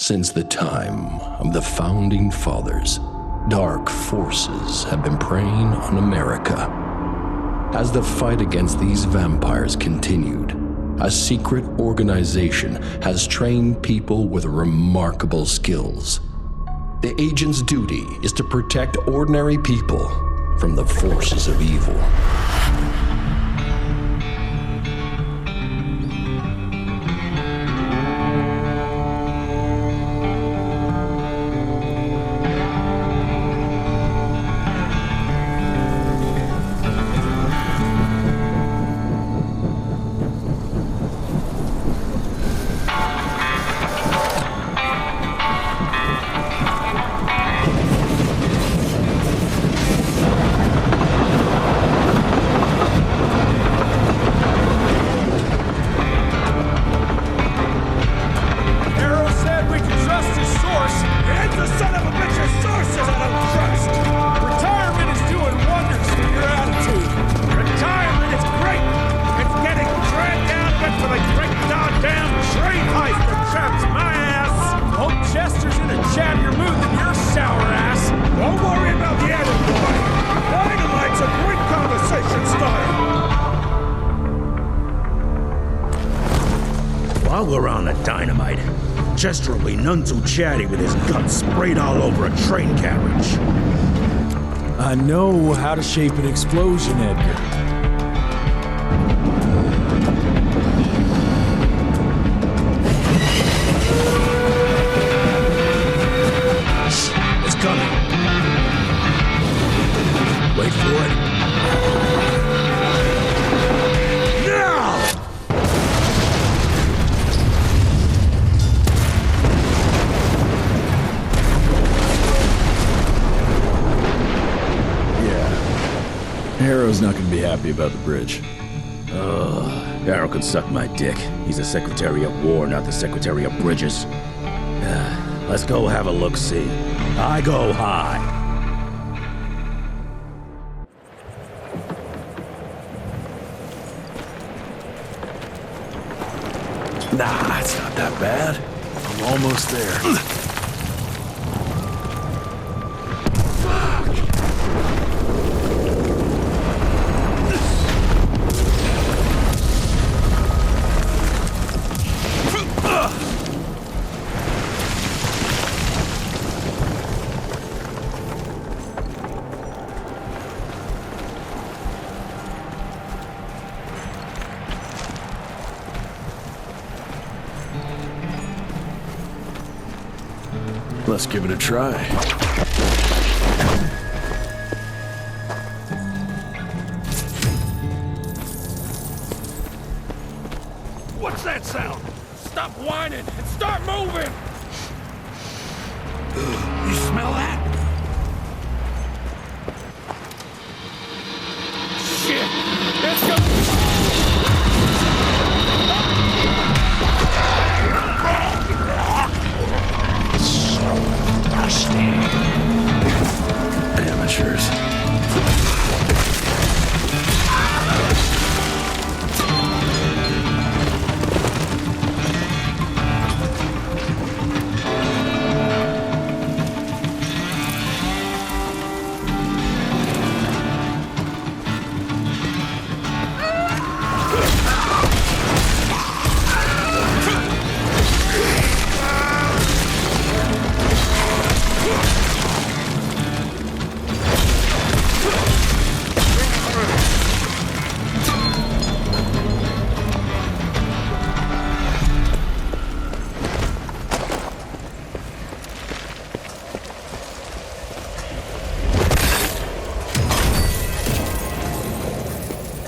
Since the time of the Founding Fathers, dark forces have been preying on America. As the fight against these vampires continued, a secret organization has trained people with remarkable skills. The agent's duty is to protect ordinary people from the forces of evil. While we're on the dynamite, Chester will be none too chatty with his guts sprayed all over a train carriage. I know how to shape an explosion, Edgar. It's coming. Wait for it. Harrow's not gonna be happy about the bridge. Harrow can suck my dick. He's the Secretary of War, not the Secretary of Bridges. Let's go have a look-see. I go high. Nah, it's not that bad. I'm almost there. Let's give it a try. What's that sound? Stop whining and start moving! You smell that? Shit! It's coming! Amateurs.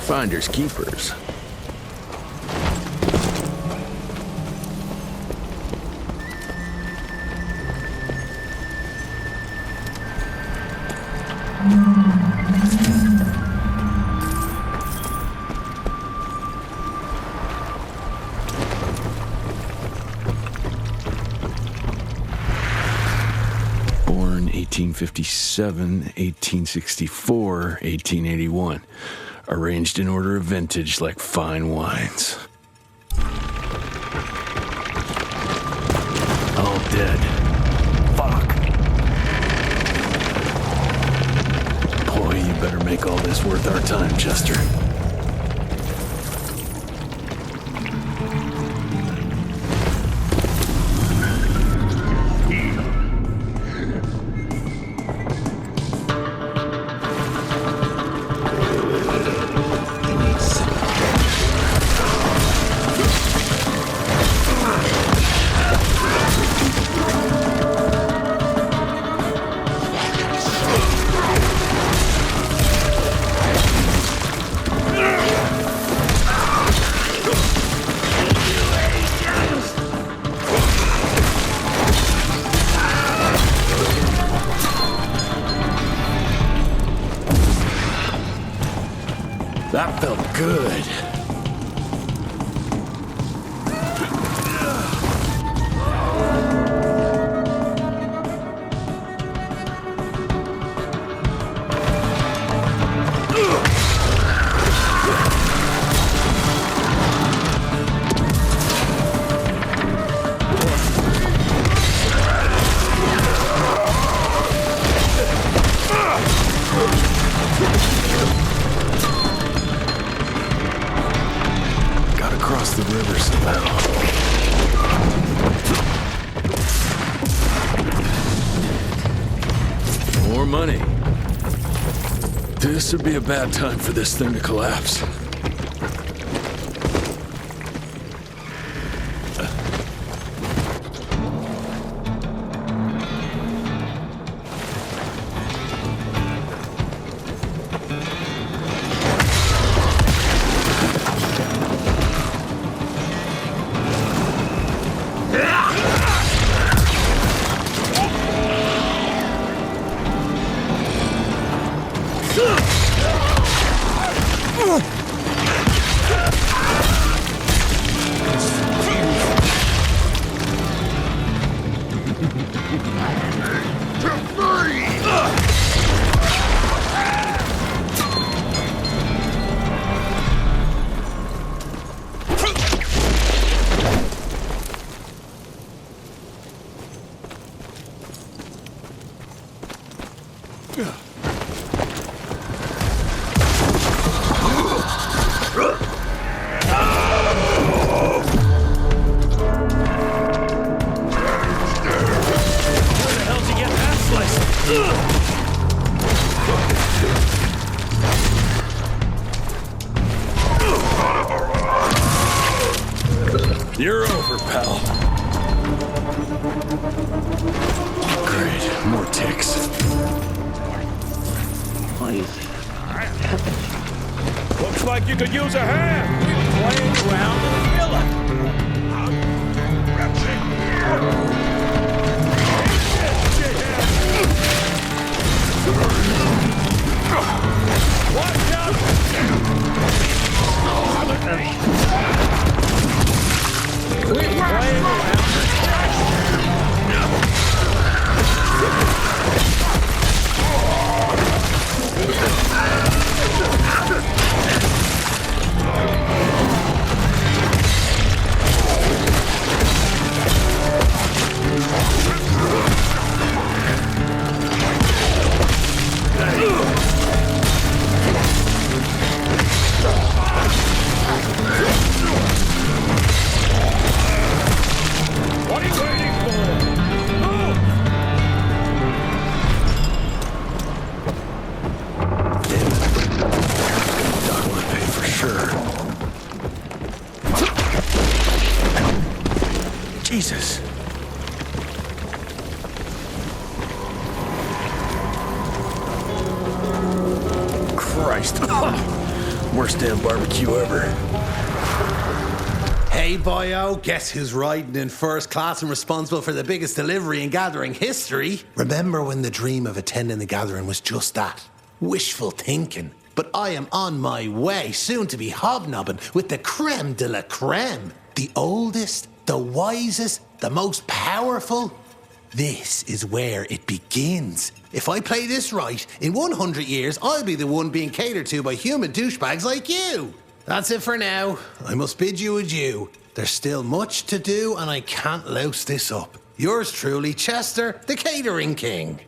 Finders keepers. Born 1857, 1864, 1881. Arranged in order of vintage like fine wines. All dead. Good. Gotta cross the river somehow. More money. This would be a bad time for this thing to collapse. You're over, pal. Great, more ticks. Looks like you could use a hand. Playing around with a villain. Watch out! We're playing around. What are you waiting for? Move! Doc would pay for sure. Jesus. Christ. Worst damn barbecue ever. Hey, boyo, guess who's riding in first class and responsible for the biggest delivery in gathering history? Remember when the dream of attending the gathering was just that? Wishful thinking. But I am on my way, soon to be hobnobbing with the creme de la creme. The oldest, the wisest, the most powerful. This is where it begins. If I play this right, in 100 years, I'll be the one being catered to by human douchebags like you. That's it for now. I must bid you adieu. There's still much to do, and I can't louse this up. Yours truly, Chester, the Catering King.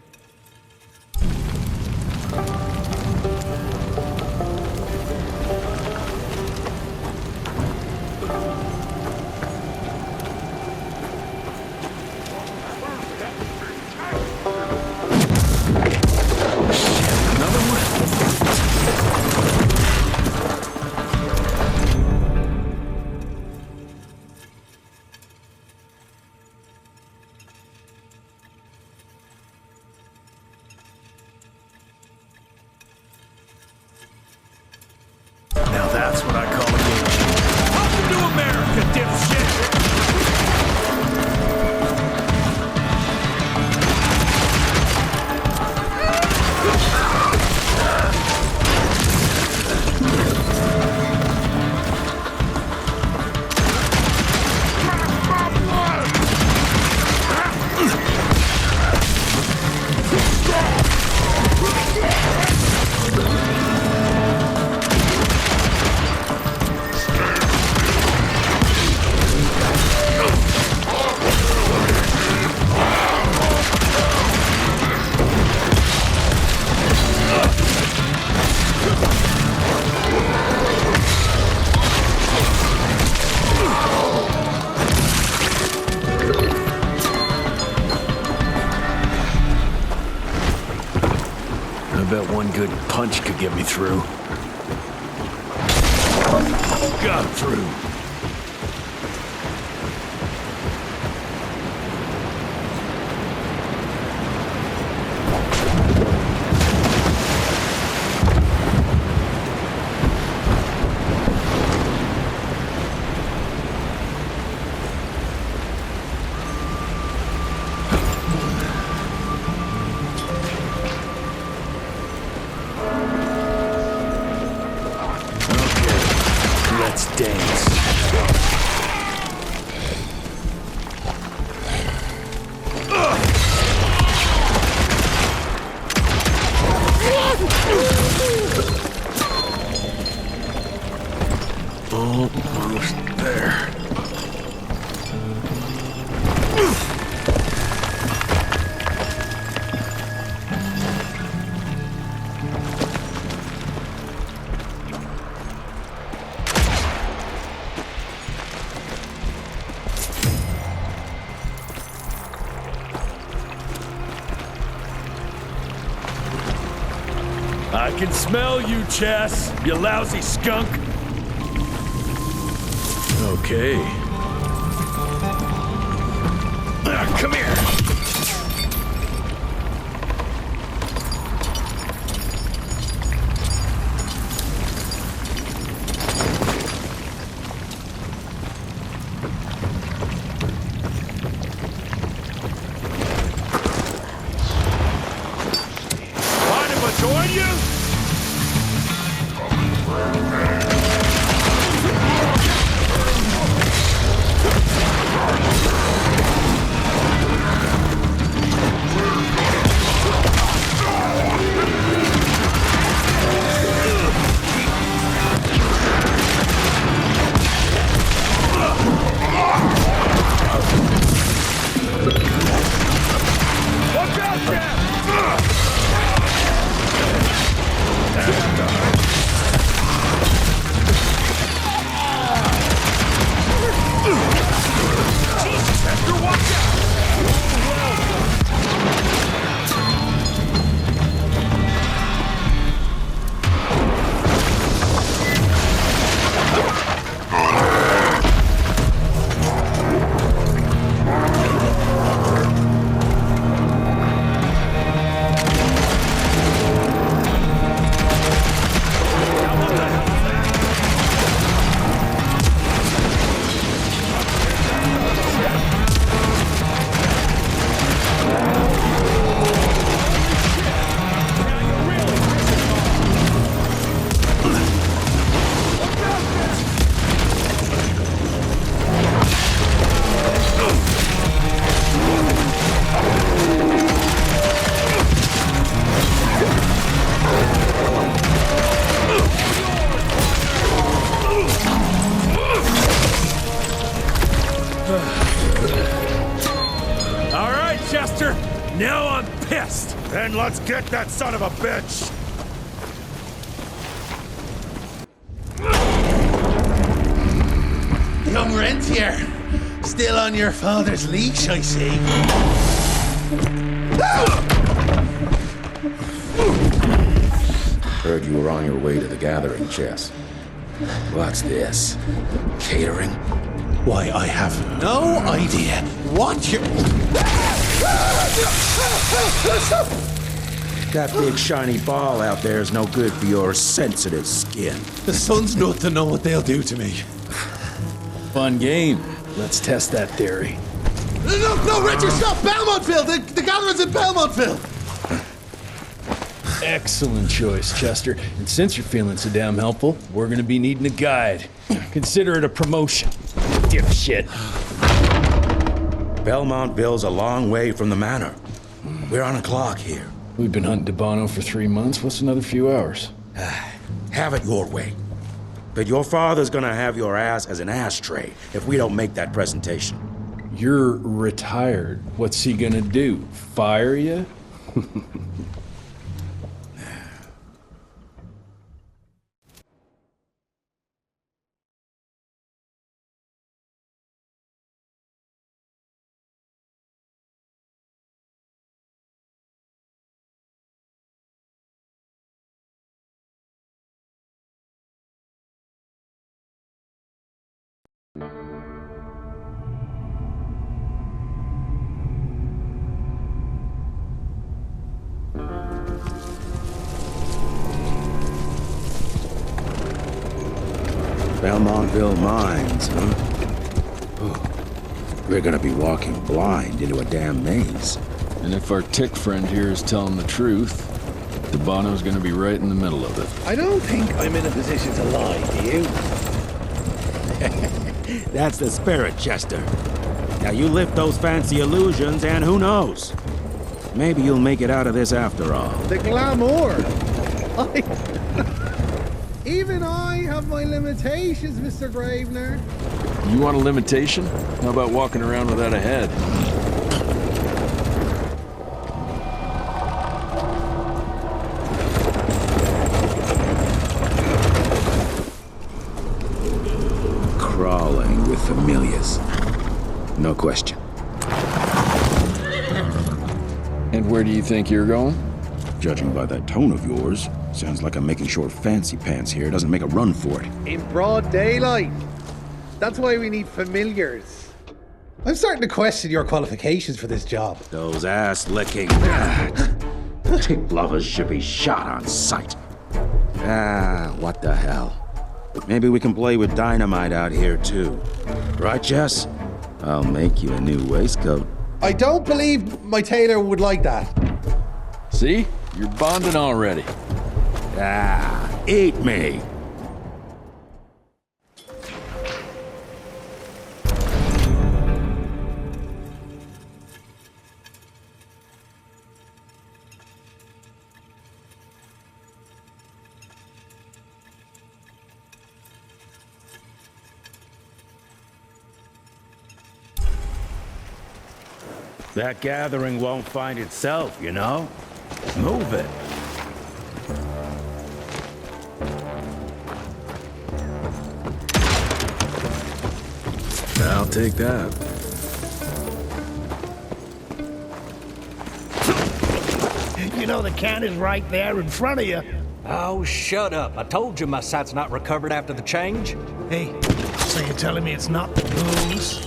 one good punch could get me through. Got through. Let's dance. Almost there. I can smell you, Chess, you lousy skunk. Okay. Come here. Mind if I join you? Watch out, Jeff! Jesus, Hector, watch out! All right, Chester. Now I'm pissed. Then let's get that son of a bitch! Young Rentier, still on your father's leash, I see. Heard you were on your way to the gathering, Jess. What's this? Catering? Why, I have no idea what you're... That big shiny ball out there is no good for your sensitive skin. The sun's not to know what they'll do to me. Fun game. Let's test that theory. No, Richard, stop! Belmontville! The gathering's in Belmontville! Excellent choice, Chester. And since you're feeling so damn helpful, we're gonna be needing a guide. Consider it a promotion. Dipshit. Belmontville's a long way from the manor. We're on a clock here. We've been hunting Debano for 3 months. What's another few hours? Have it your way. But your father's gonna have your ass as an ashtray if we don't make that presentation. You're retired. What's he gonna do? Fire you? Belmontville Mines, huh? Oh, we're gonna be walking blind into a damn maze. And if our tick friend here is telling the truth, DeBono's gonna be right in the middle of it. I don't think I'm in a position to lie, do you? That's the spirit, Chester. Now you lift those fancy illusions, and who knows? Maybe you'll make it out of this after all. The glamour! Even I have my limitations, Mr. Gravener. You want a limitation? How about walking around without a head? Crawling with familiars. No question. And where do you think you're going? Judging by that tone of yours, sounds like I'm making sure Fancy Pants here doesn't make a run for it. In broad daylight. That's why we need familiars. I'm starting to question your qualifications for this job. Those ass-licking tick lovers should be shot on sight. What the hell? Maybe we can play with dynamite out here, too. Right, Jess? I'll make you a new waistcoat. I don't believe my tailor would like that. See? You're bonding already. Eat me! That gathering won't find itself, you know? Move it. I'll take that. You know the can is right there in front of you. Oh, shut up. I told you my sight's not recovered after the change. Hey, so you're telling me it's not the booze?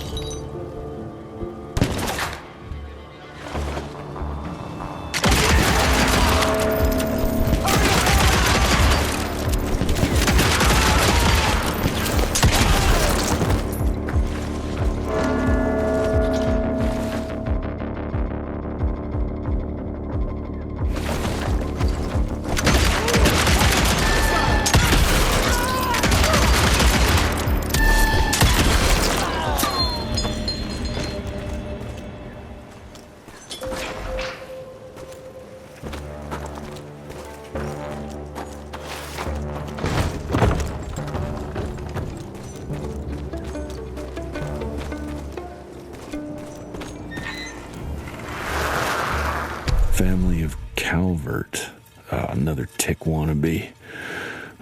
Family of Calvert. Another tick wannabe.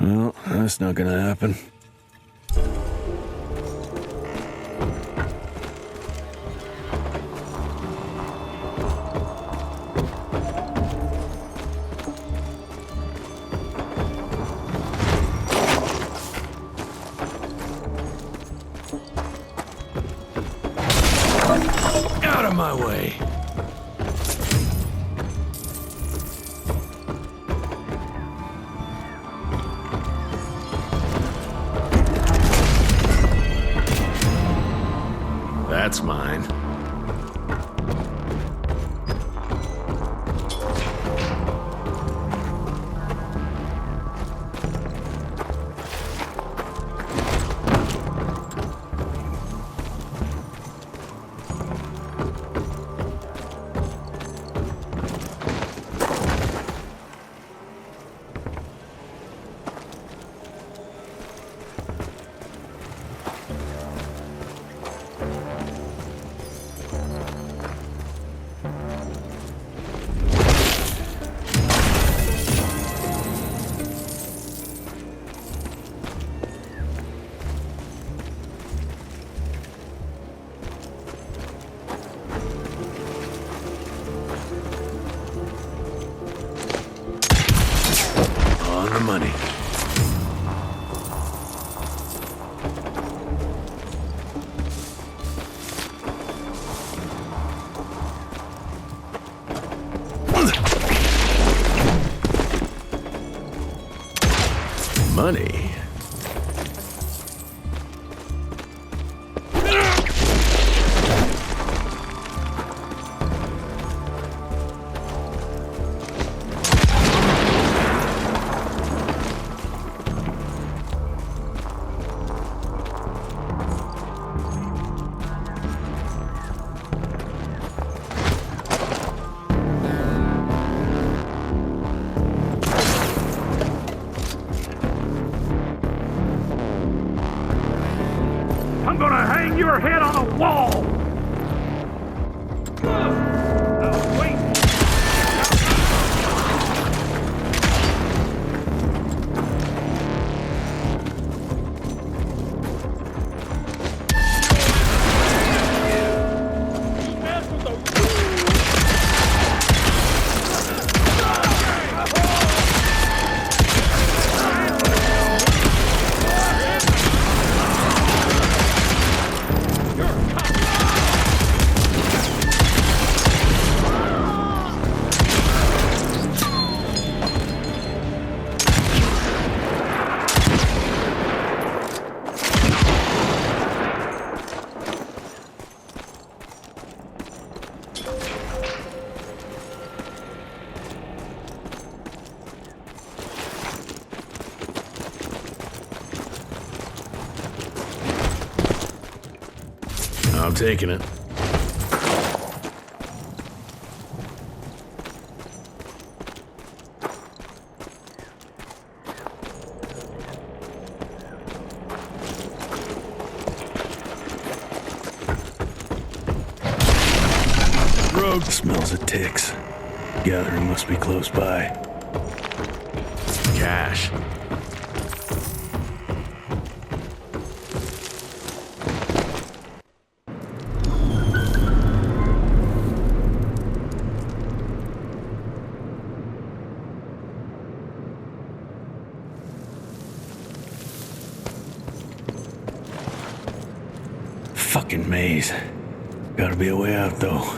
Well, that's not gonna happen. Out of my way. That's mine. On the money. money. I'm gonna hang your head on a wall! Wait! I'm taking it. Road smells of ticks. Gathering must be close by. Cash. Fucking maze. Gotta be a way out, though.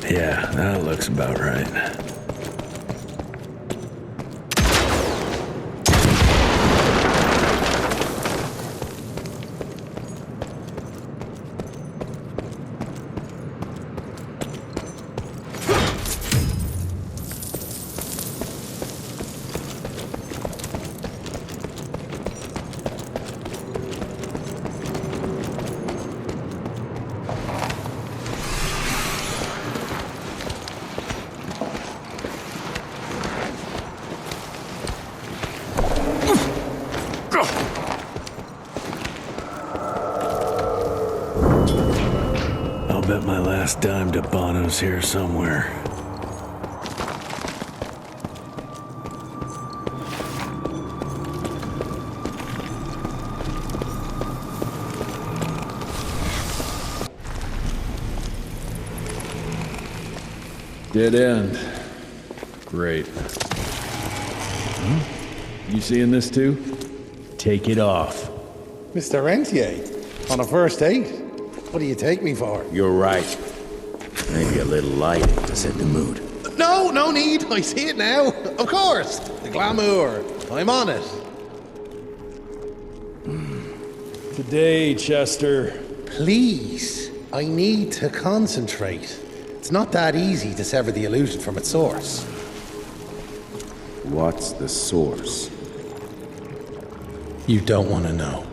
Yeah, that looks about right. I'll bet my last dime to Bono's here somewhere. Dead end. Great. You seeing this too? Take it off. Mr. Rentier, on a first date? What do you take me for? You're right. Maybe a little light to set the mood. No, no need. I see it now. Of course. The glamour. I'm on it. Today, Chester. Please, I need to concentrate. It's not that easy to sever the illusion from its source. What's the source? You don't want to know.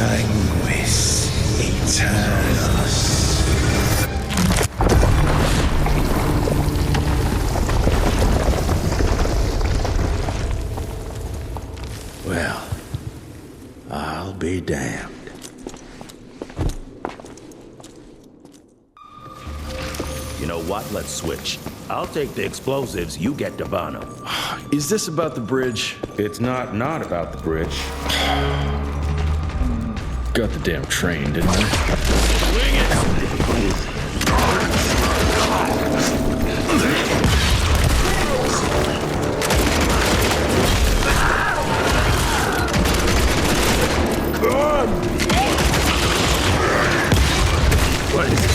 Sanguis Eternus. I'll be damned. You know what? Let's switch. I'll take the explosives, you get Devano. Is this about the bridge? It's not about the bridge. Got the damn train, didn't I? Wing it! What is it?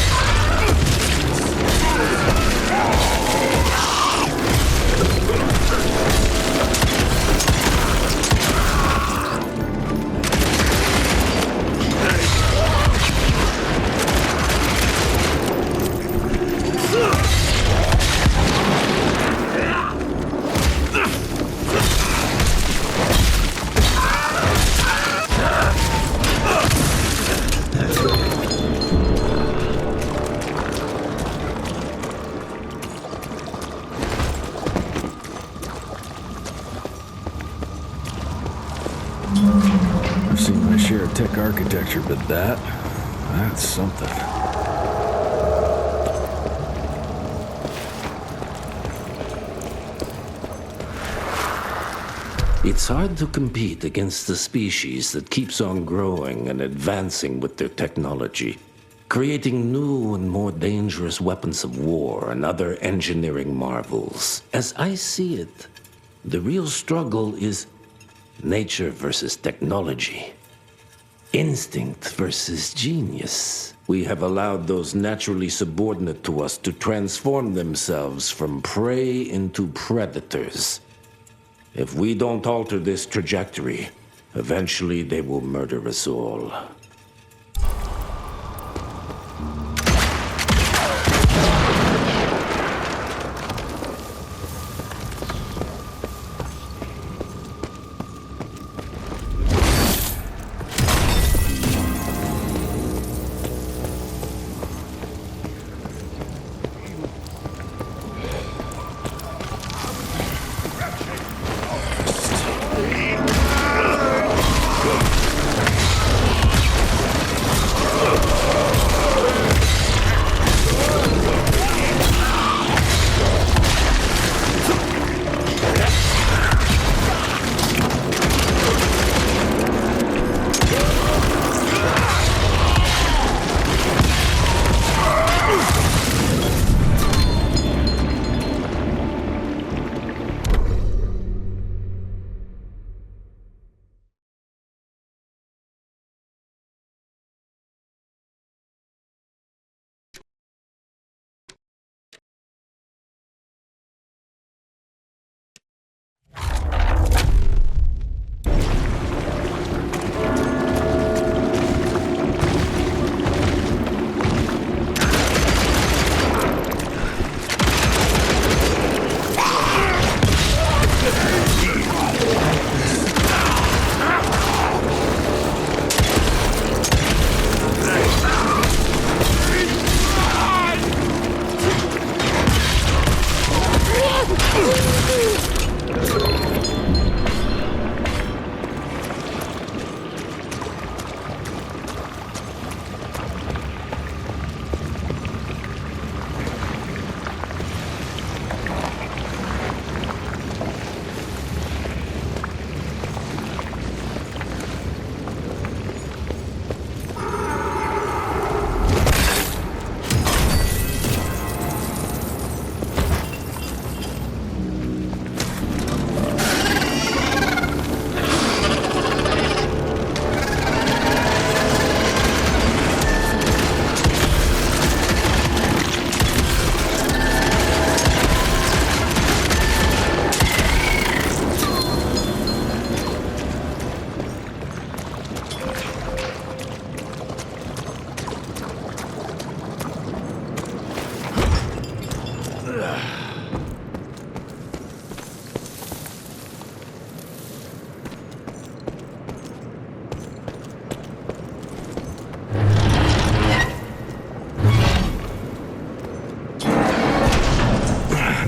I've seen my share of tech architecture, but that's something. It's hard to compete against the species that keeps on growing and advancing with their technology, creating new and more dangerous weapons of war and other engineering marvels. As I see it, the real struggle is nature versus technology. Instinct versus genius. We have allowed those naturally subordinate to us to transform themselves from prey into predators. If we don't alter this trajectory, eventually they will murder us all.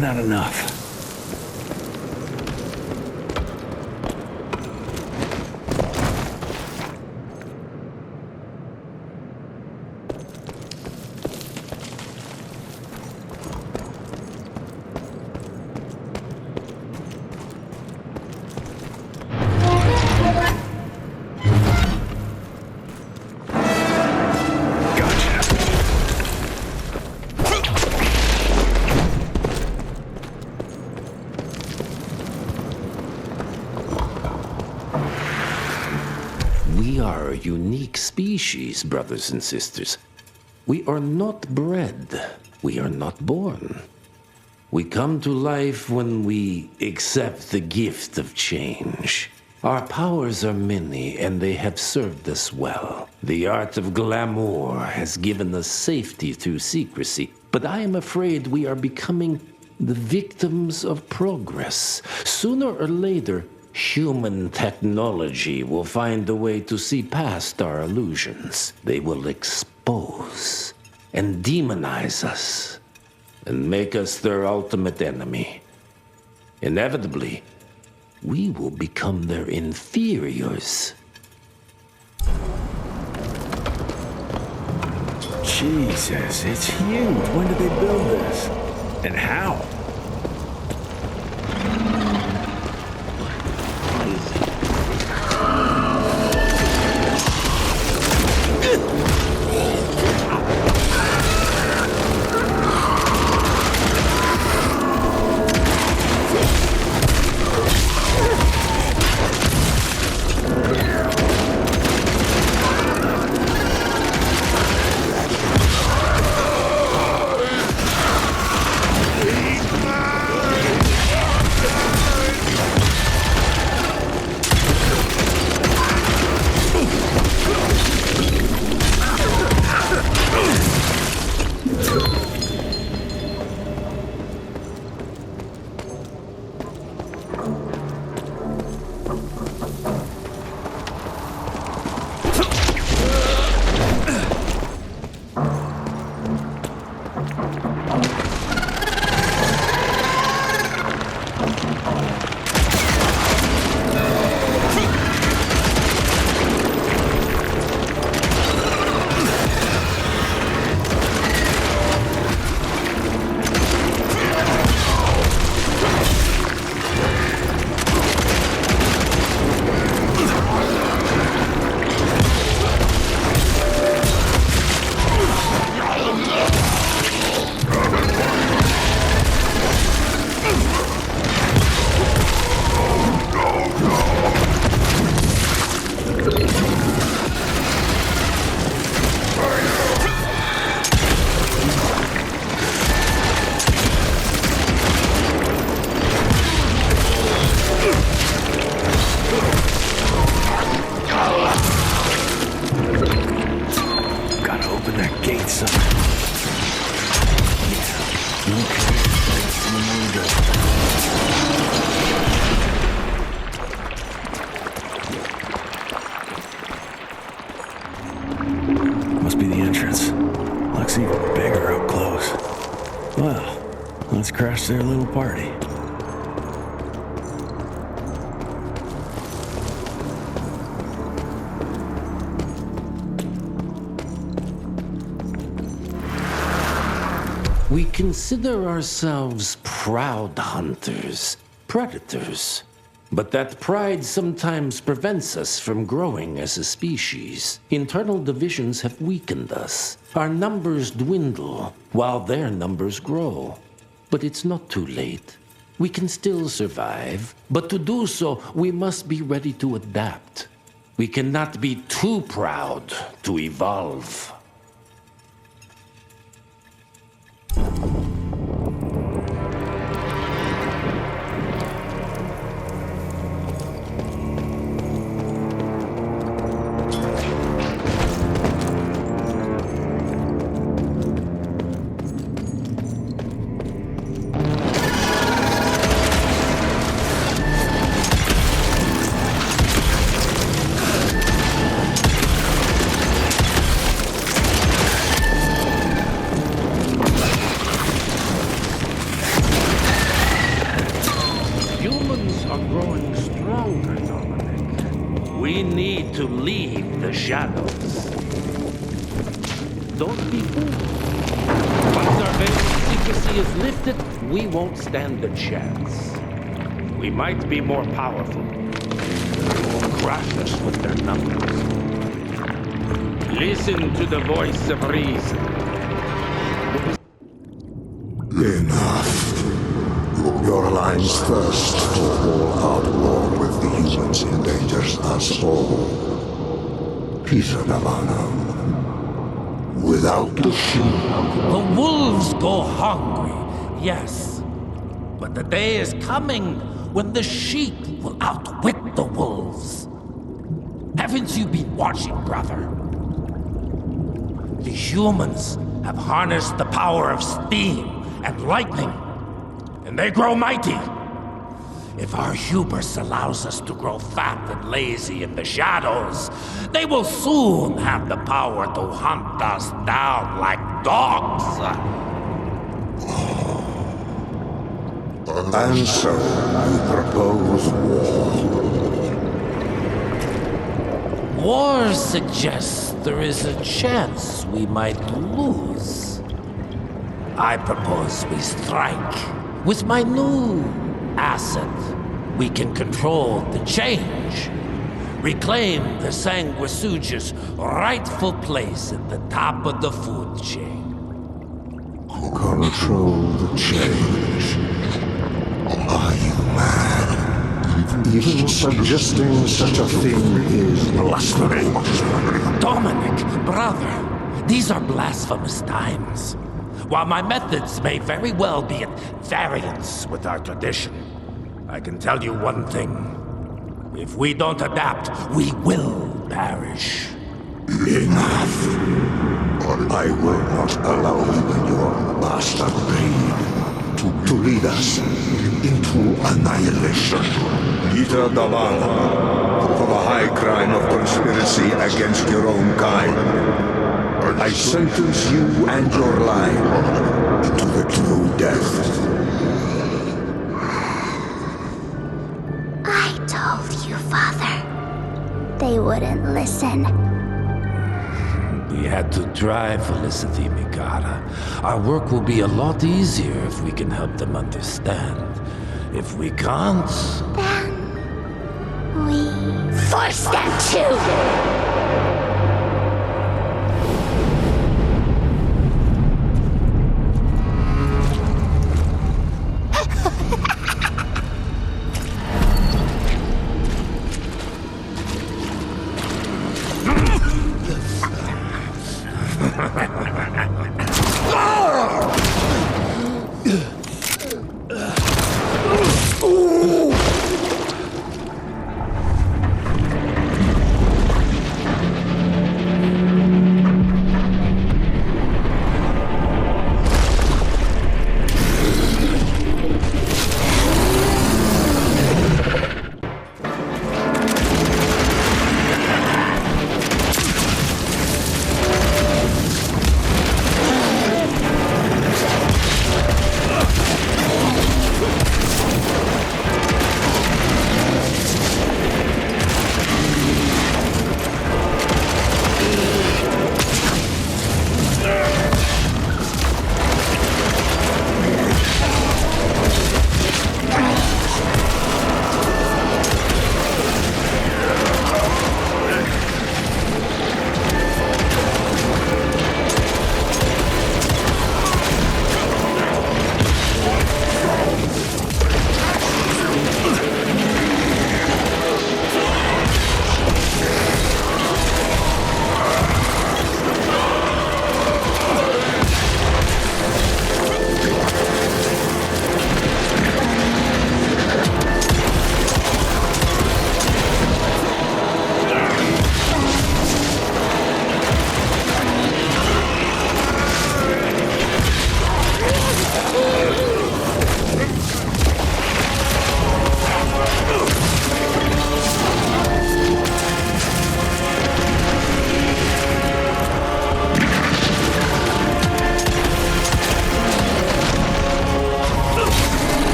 Not enough. We are a unique species, brothers and sisters. We are not bred. We are not born. We come to life when we accept the gift of change. Our powers are many, and they have served us well. The art of glamour has given us safety through secrecy, but I am afraid we are becoming the victims of progress. Sooner or later, human technology will find a way to see past our illusions. They will expose and demonize us and make us their ultimate enemy. Inevitably, we will become their inferiors. Jesus, it's huge. When did they build this? And how? Must be the entrance. Looks even bigger up close. Well, let's crash their little party. We consider ourselves proud hunters, predators. But that pride sometimes prevents us from growing as a species. Internal divisions have weakened us. Our numbers dwindle while their numbers grow. But it's not too late. We can still survive, but to do so, we must be ready to adapt. We cannot be too proud to evolve. Shadows. Don't be fooled. Once our veil of secrecy is lifted, we won't stand a chance. We might be more powerful. They will crush us with their numbers. Listen to the voice of reason. Enough. Your Alliance thirst for all out war with the humans endangers us all. Peter Navano. Without the sheep. The wolves go hungry, yes. But the day is coming when the sheep will outwit the wolves. Haven't you been watching, brother? The humans have harnessed the power of steam and lightning, and they grow mighty. If our hubris allows us to grow fat and lazy in the shadows, they will soon have the power to hunt us down like dogs. And so, you propose war. War suggests there is a chance we might lose. I propose we strike. With my new asset, we can control the change. Reclaim the Sanguisuja's rightful place at the top of the food chain. Control the change. Are you mad? Even suggesting such a thing is blasphemy. Dominic, brother, these are blasphemous times. While my methods may very well be at variance with our tradition, I can tell you one thing. If we don't adapt, we will perish. Enough. I will not allow you and your bastard raid to lead us into annihilation. Peter Davana, for the high crime of conspiracy against your own kind, I sentence you and your line to the true death. I told you, Father. They wouldn't listen. We had to try, Felicity Mikata. Our work will be a lot easier if we can help them understand. If we can't... Then... we... force them to!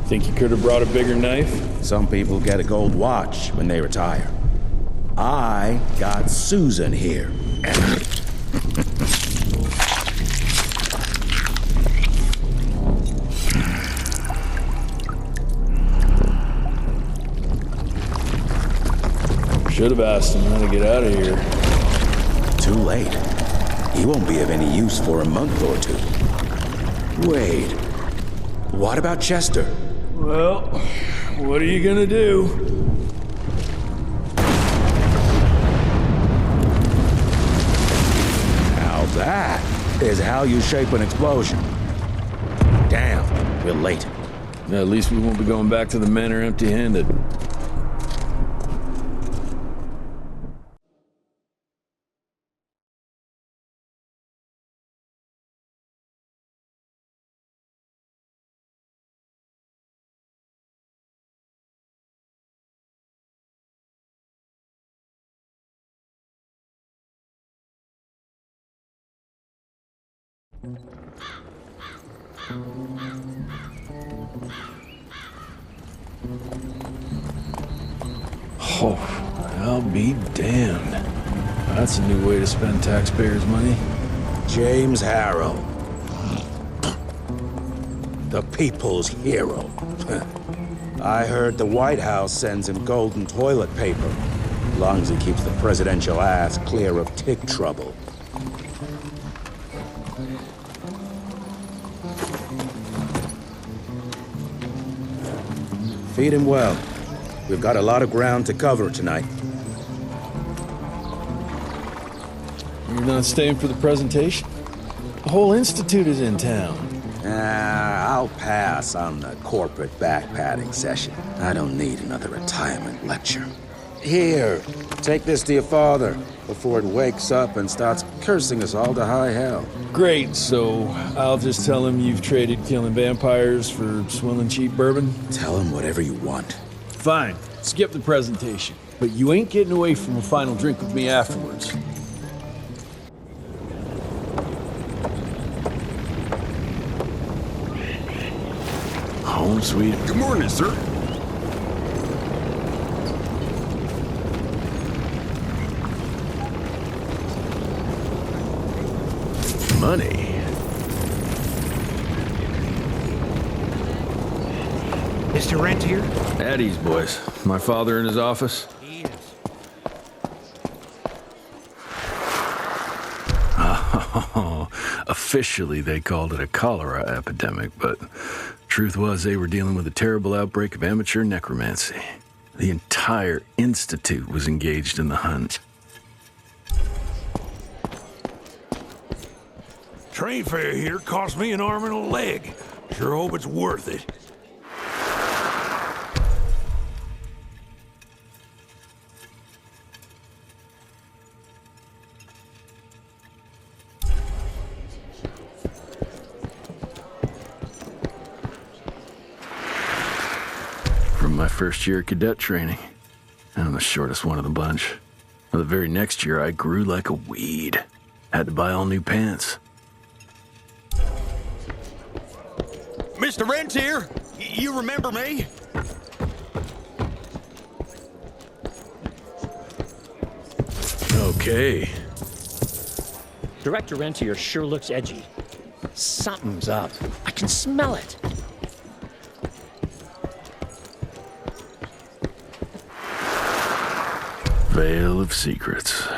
Think you could have brought a bigger knife? Some people get a gold watch when they retire. I got Susan here. Should have asked him how to get out of here. Too late. He won't be of any use for a month or two. Wait. What about Chester? Well, what are you gonna do? Now that is how you shape an explosion. Damn, we're late. At least we won't be going back to the manor empty-handed. Oh, I'll be damned. That's a new way to spend taxpayers' money. James Harrow. The people's hero. I heard the White House sends him golden toilet paper. As long as he keeps the presidential ass clear of tick trouble. Feed him well. We've got a lot of ground to cover tonight. You're not staying for the presentation? The whole institute is in town. I'll pass on the corporate back-patting session. I don't need another retirement lecture. Here, take this to your father before it wakes up and starts cursing us all to high hell. Great, so I'll just tell him you've traded killing vampires for swilling cheap bourbon? Tell him whatever you want. Fine, skip the presentation. But you ain't getting away from a final drink with me afterwards. Home sweet. Good morning, sir. Money. Mr. Rentier? At ease, boys. My father in his office? He is. Oh, officially they called it a cholera epidemic, but truth was they were dealing with a terrible outbreak of amateur necromancy. The entire institute was engaged in the hunt. Train fare here cost me an arm and a leg. Sure hope it's worth it. From my first year of cadet training, I'm the shortest one of the bunch. The very next year, I grew like a weed. Had to buy all new pants. Mr. Rentier, you remember me? Okay. Director Rentier sure looks edgy. Something's up. I can smell it. Veil of Secrets.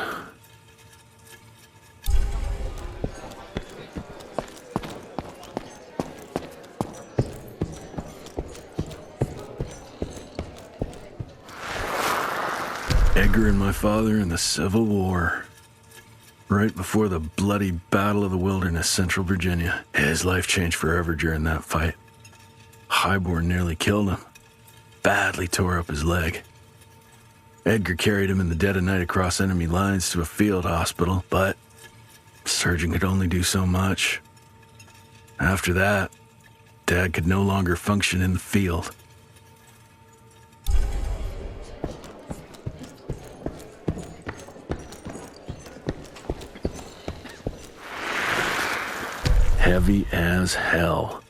Edgar and my father in the Civil War. Right before the bloody Battle of the Wilderness, Central Virginia. His life changed forever during that fight. Highborn nearly killed him. Badly tore up his leg. Edgar carried him in the dead of night across enemy lines to a field hospital, but the surgeon could only do so much. After that, Dad could no longer function in the field. Heavy as hell.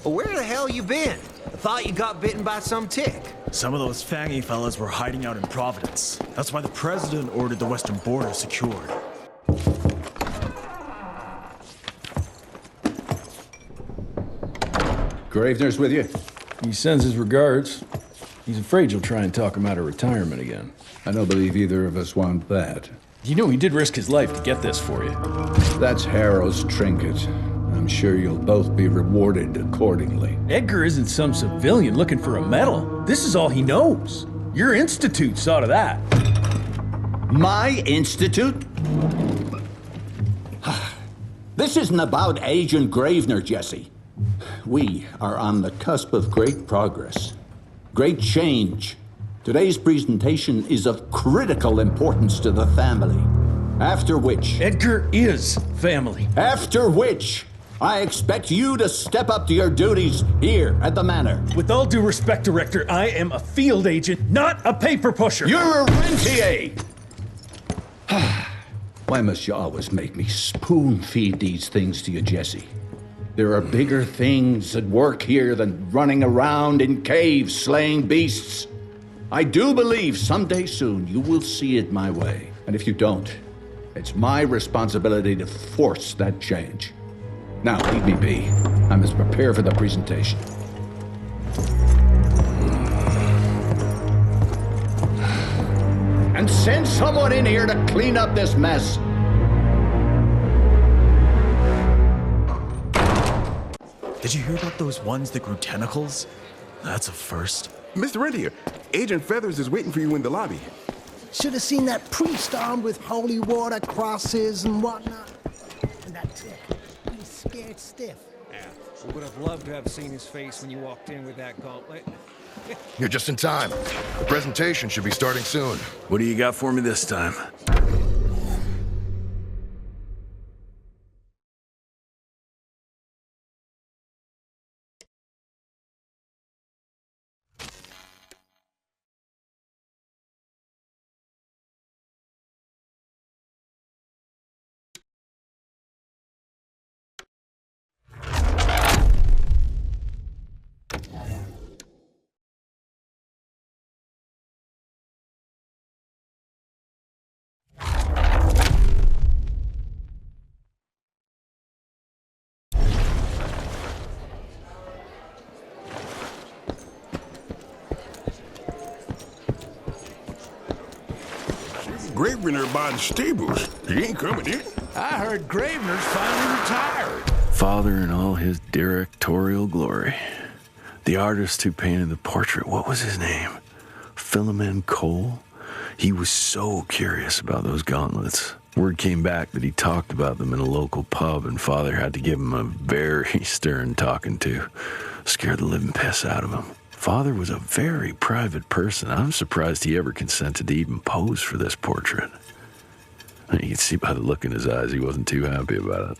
Well, where the hell you been? I thought you got bitten by some tick. Some of those fangy fellas were hiding out in Providence. That's why the president ordered the western border secured. Gravener's with you? He sends his regards. He's afraid you'll try and talk him out of retirement again. I don't believe either of us want that. You know he did risk his life to get this for you. That's Harrow's trinket. I'm sure you'll both be rewarded accordingly. Edgar isn't some civilian looking for a medal. This is all he knows. Your institute saw to that. My institute? This isn't about Agent Gravener, Jesse. We are on the cusp of great progress. Great change. Today's presentation is of critical importance to the family. After which... Edgar is family. After which, I expect you to step up to your duties here at the manor. With all due respect, Director, I am a field agent, not a paper pusher. You're a rentier! Why must you always make me spoon-feed these things to you, Jesse? There are bigger things at work here than running around in caves slaying beasts. I do believe someday soon you will see it my way. And if you don't, it's my responsibility to force that change. Now, leave me be. I must prepare for the presentation. And send someone in here to clean up this mess. Did you hear about those ones that grew tentacles? That's a first. Mr. Rentier, Agent Feathers is waiting for you in the lobby. Should have seen that priest armed with holy water, crosses, and whatnot. And that tick, he's scared stiff. Yeah, we would have loved to have seen his face when you walked in with that gauntlet. You're just in time. The presentation should be starting soon. What do you got for me this time? Gravener by the stables. He ain't coming in. I heard Gravener's finally retired. Father in all his directorial glory. The artist who painted the portrait, what was his name? Philomen Cole? He was so curious about those gauntlets. Word came back that he talked about them in a local pub, and Father had to give him a very stern talking to. Scared the living piss out of him. Father was a very private person. I'm surprised he ever consented to even pose for this portrait. You can see by the look in his eyes he wasn't too happy about it.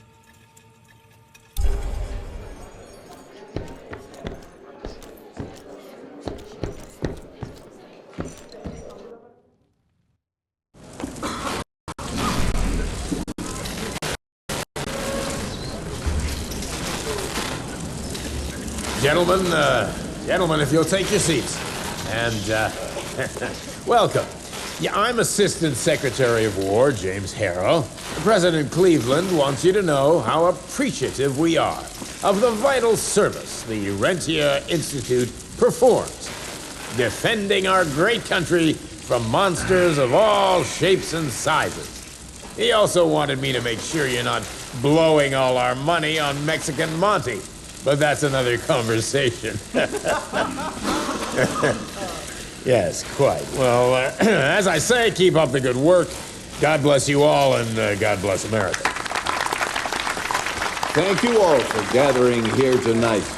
Gentlemen, if you'll take your seats. And, welcome. Yeah, I'm Assistant Secretary of War, James Harrow. President Cleveland wants you to know how appreciative we are of the vital service the Rentier Institute performs, defending our great country from monsters of all shapes and sizes. He also wanted me to make sure you're not blowing all our money on Mexican Monty. But that's another conversation. Yes, quite. Well, as I say, keep up the good work. God bless you all, and God bless America. Thank you all for gathering here tonight.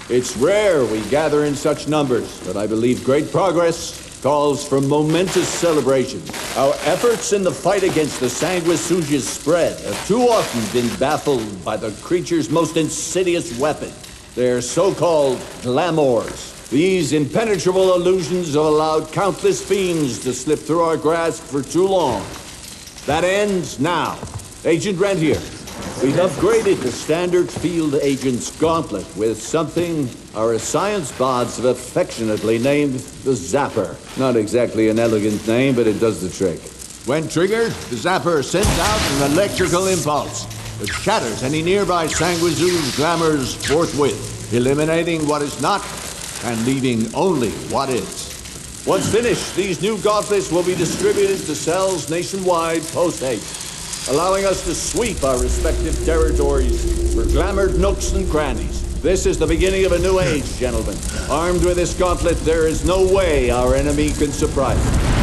It's rare we gather in such numbers, but I believe great progress calls for momentous celebration. Our efforts in the fight against the sanguisuga's spread have too often been baffled by the creature's most insidious weapon, their so-called glamours. These impenetrable illusions have allowed countless fiends to slip through our grasp for too long. That ends now. Agent Rentier, we've upgraded the standard field agent's gauntlet with something our science bots have affectionately named the Zapper. Not exactly an elegant name, but it does the trick. When triggered, the Zapper sends out an electrical impulse that shatters any nearby sanguisuga's glamours forthwith, eliminating what is not and leaving only what is. Once finished, these new gauntlets will be distributed to cells nationwide post-haste, allowing us to sweep our respective territories for glamoured nooks and crannies. This is the beginning of a new age, gentlemen. Armed with this gauntlet, there is no way our enemy can surprise us.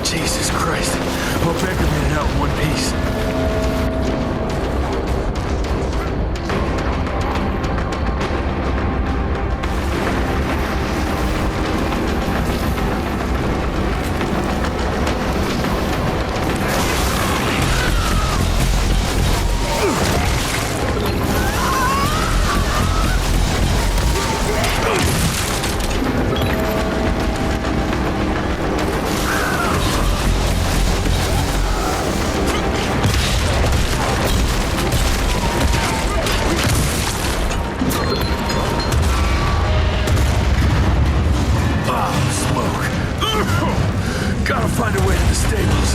Jesus Christ. Hope Edgar made it out in one piece. Gotta find a way to the stables.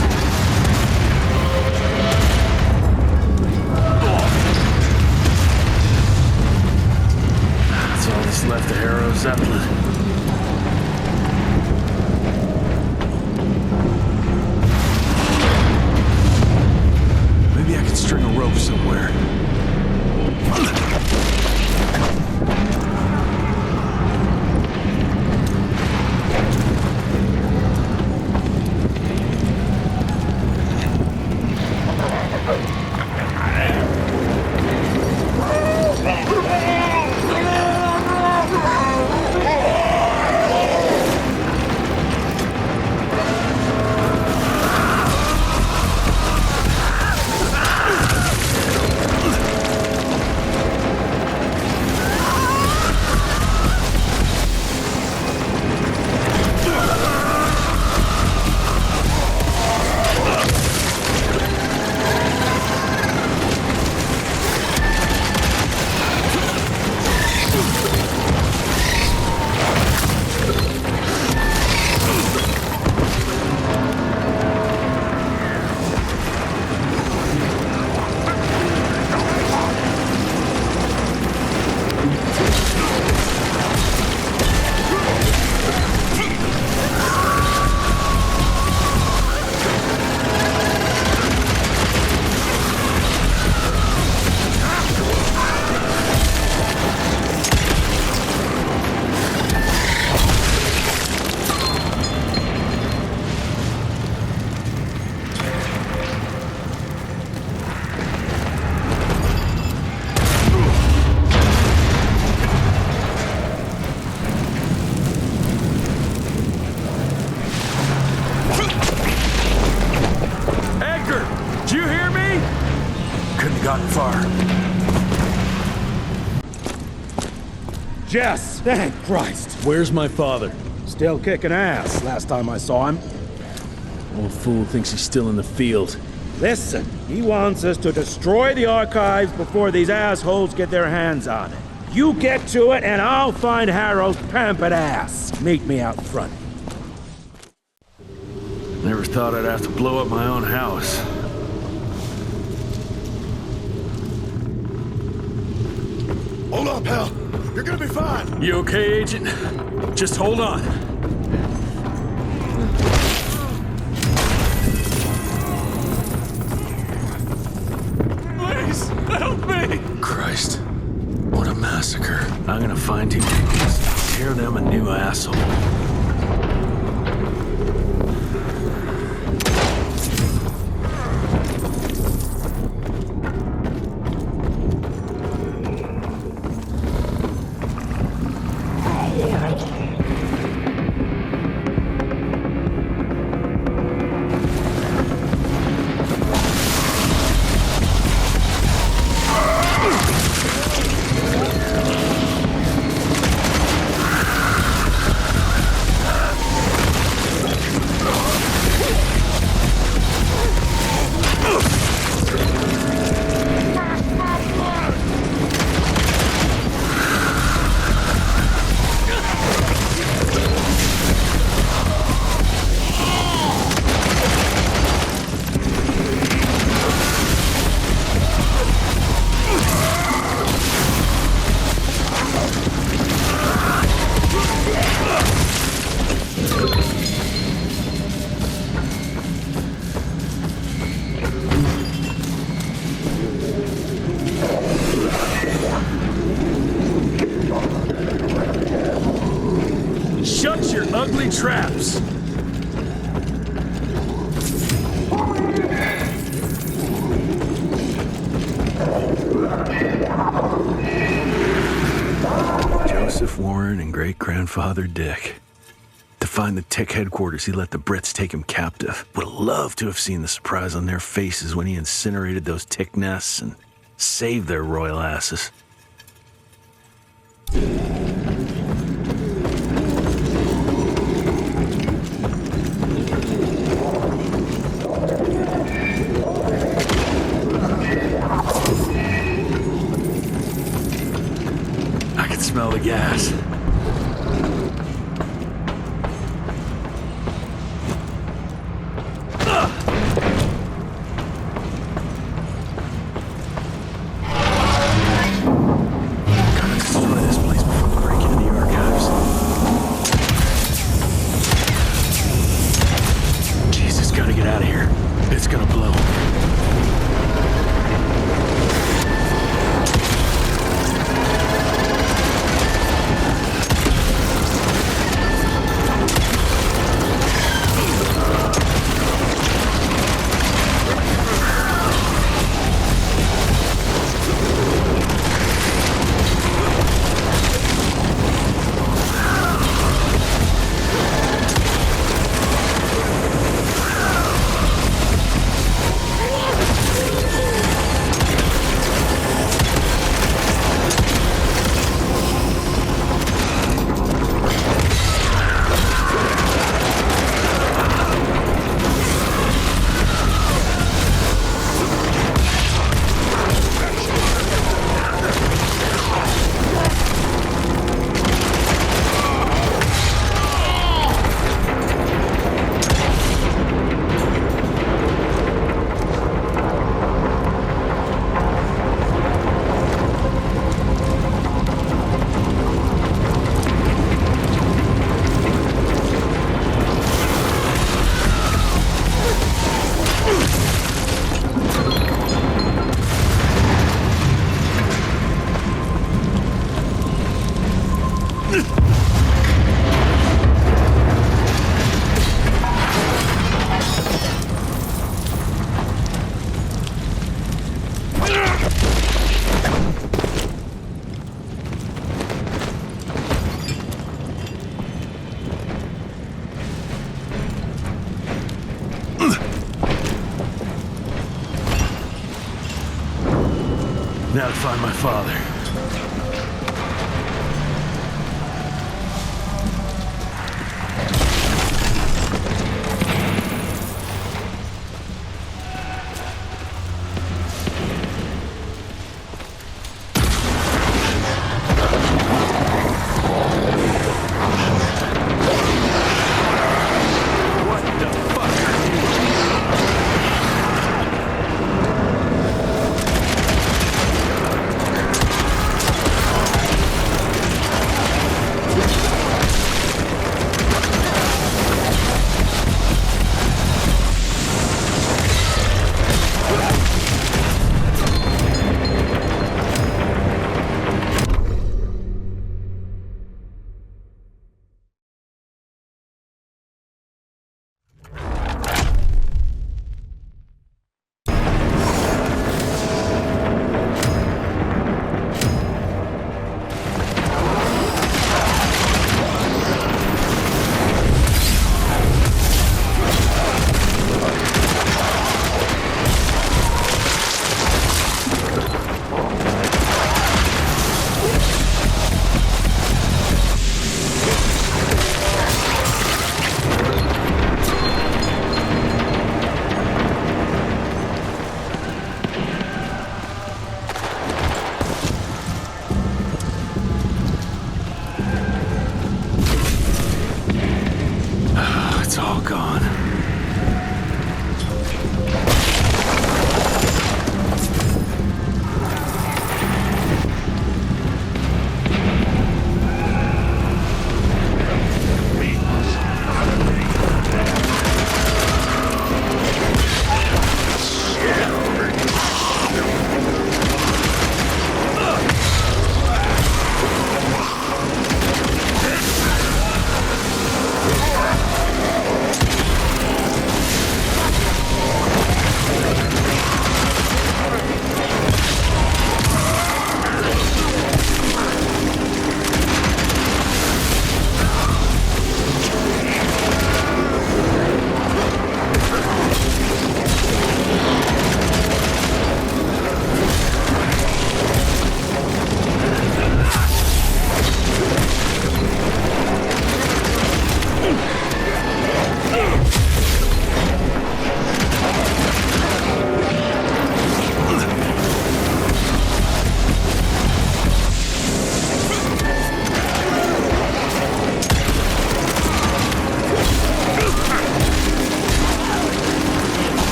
That's all that's left of Harrow Zeppelin. Maybe I can string a rope somewhere. Gotten far. Jess, thank Christ. Where's my father? Still kicking ass last time I saw him. Old fool thinks he's still in the field. Listen, he wants us to destroy the archives before these assholes get their hands on it. You get to it and I'll find Harrow's pampered ass. Meet me out front. Never thought I'd have to blow up my own house. Hold on, pal. You're gonna be fine. You okay, Agent? Just hold on. I'm gonna find you and tear them a new asshole. Shut your ugly traps! Joseph Warren and great-grandfather Dick. To find the Tick headquarters, he let the Brits take him captive. Would have loved to have seen the surprise on their faces when he incinerated those Tick nests and saved their royal asses. I can smell the gas. Now to find my father.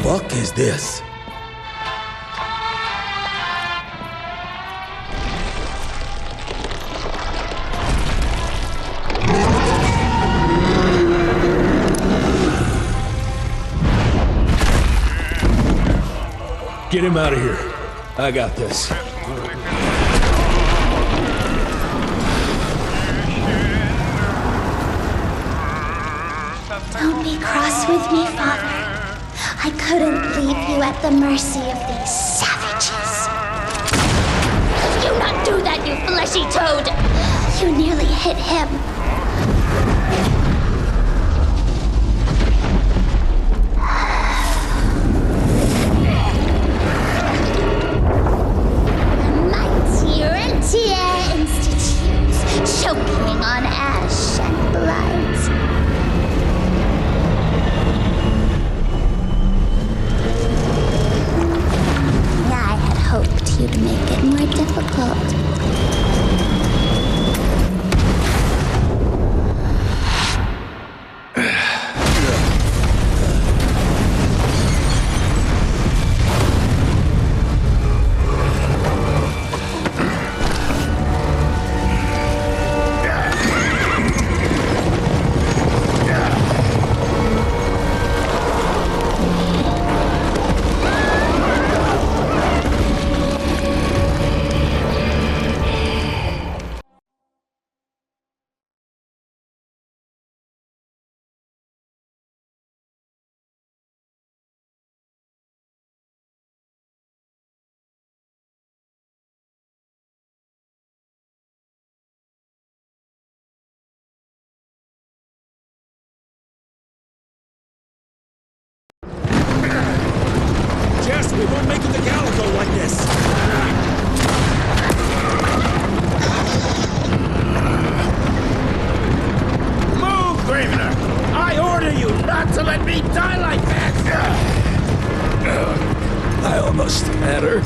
Fuck is this? Get him out of here. I got this. Don't be cross with me, Father. I couldn't leave you at the mercy of these savages. Do not do that, you fleshy toad! You nearly hit him. Mighty Rentier Institute, choking on ash and blood. I had hoped you'd make it more difficult. Jess, we won't make it to Calico like this! Move, Gravener! I order you not to let me die like that! I almost had her.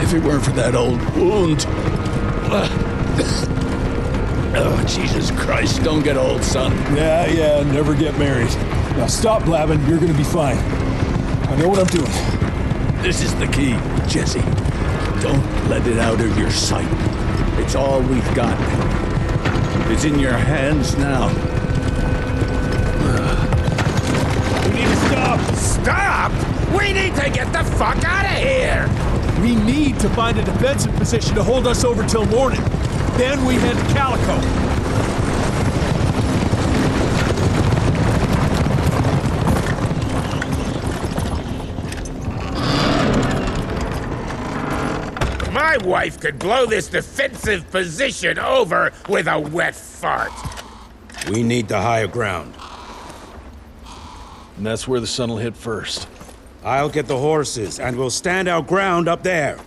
If it weren't for that old wound. Oh, Jesus Christ, don't get old, son. Yeah, never get married. Now stop blabbing, you're gonna be fine. I know what I'm doing. This is the key, Jesse. Don't let it out of your sight. It's all we've got. It's in your hands now. We need to stop! Stop! We need to get the fuck out of here! We need to find a defensive position to hold us over till morning. Then we head to Calico. My wife could blow this defensive position over with a wet fart. We need the higher ground. And that's where the sun will hit first. I'll get the horses, and we'll stand our ground up there.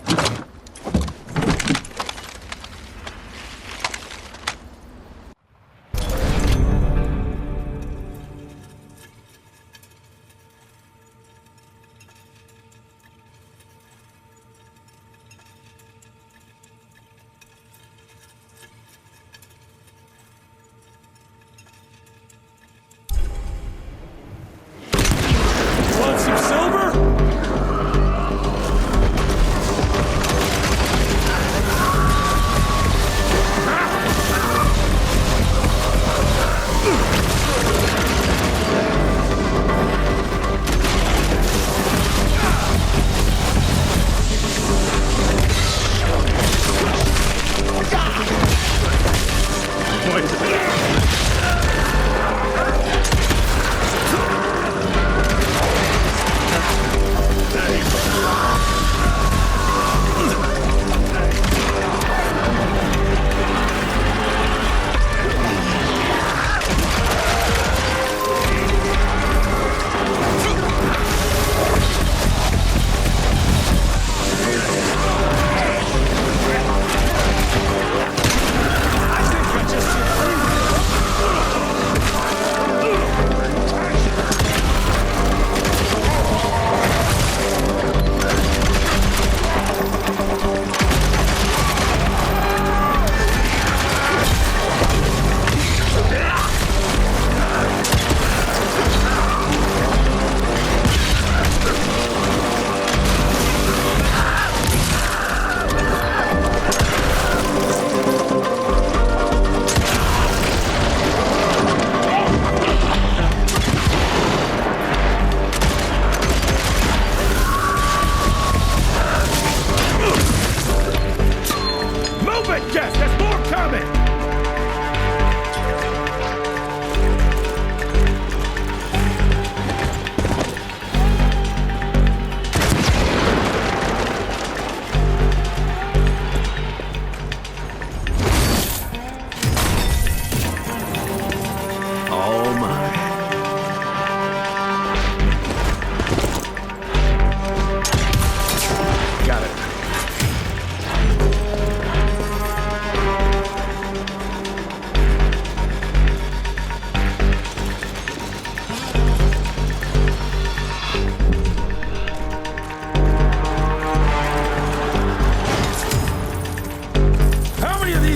Want some silver?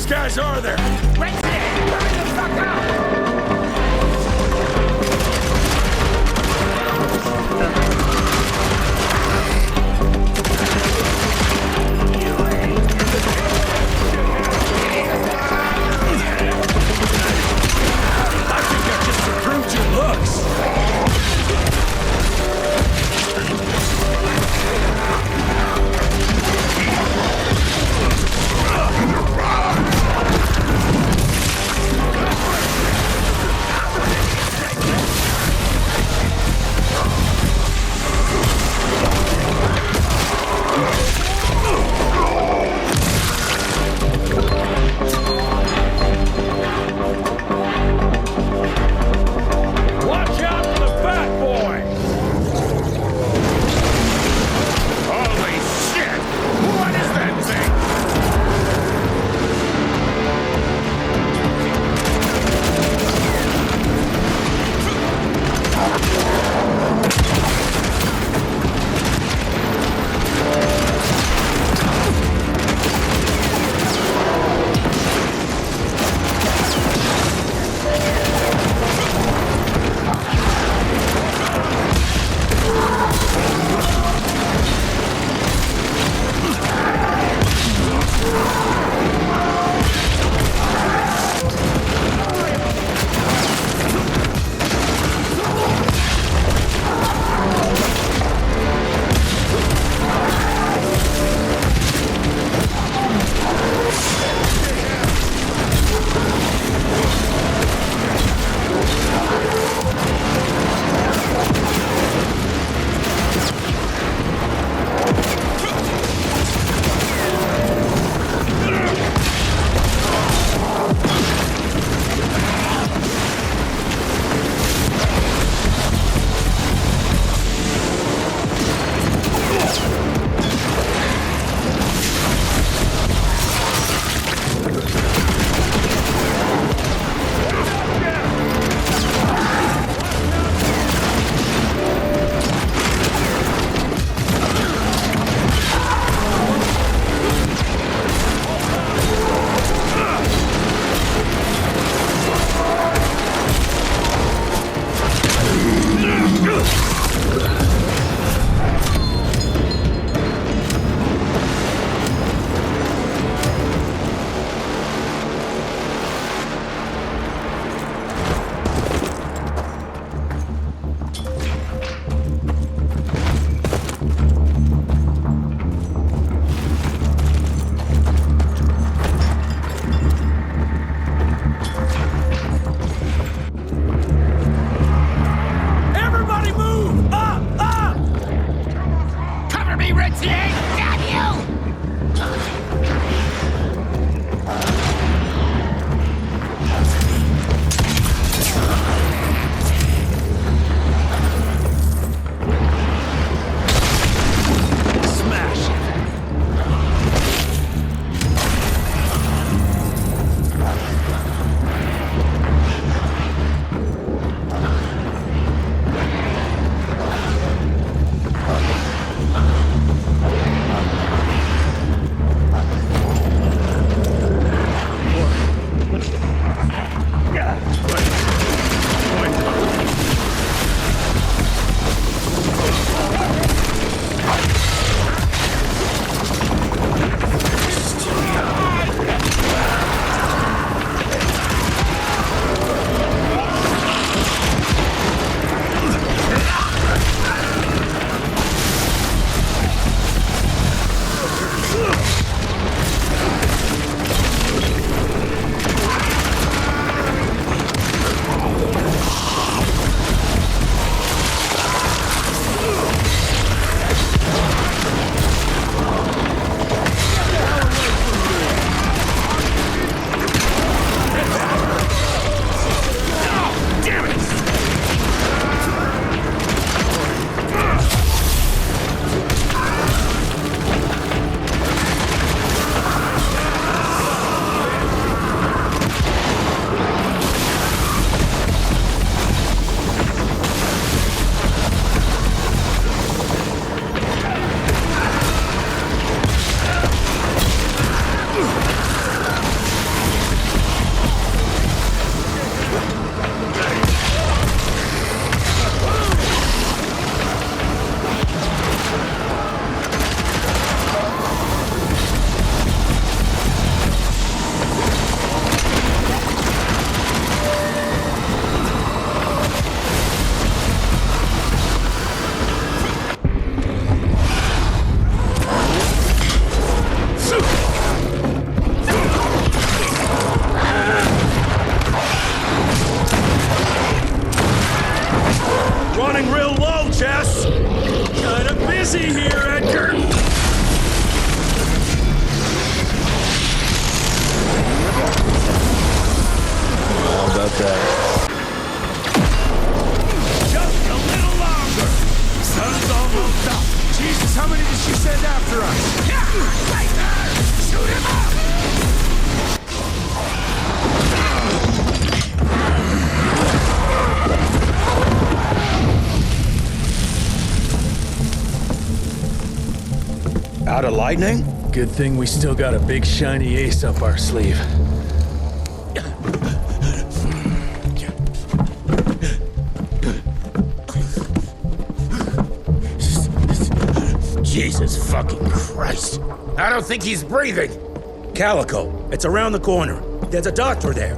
these guys are there? Let's burn the fuck up! I think I just improved your looks. Jesse here, Edgar! How about that? Just a little longer! Sun's almost up! Jesus, how many did she send after us? Yeah! Right there! Shoot him up! Out of lightning? Good thing we still got a big shiny ace up our sleeve. Jesus fucking Christ. I don't think he's breathing. Calico, it's around the corner. There's a doctor there.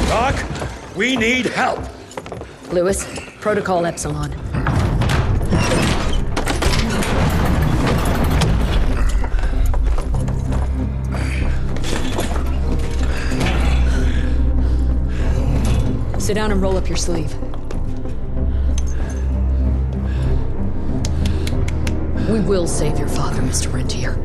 Doc, we need help. Lewis, Protocol Epsilon. Sit down and roll up your sleeve. We will save your father, Mr. Rentier.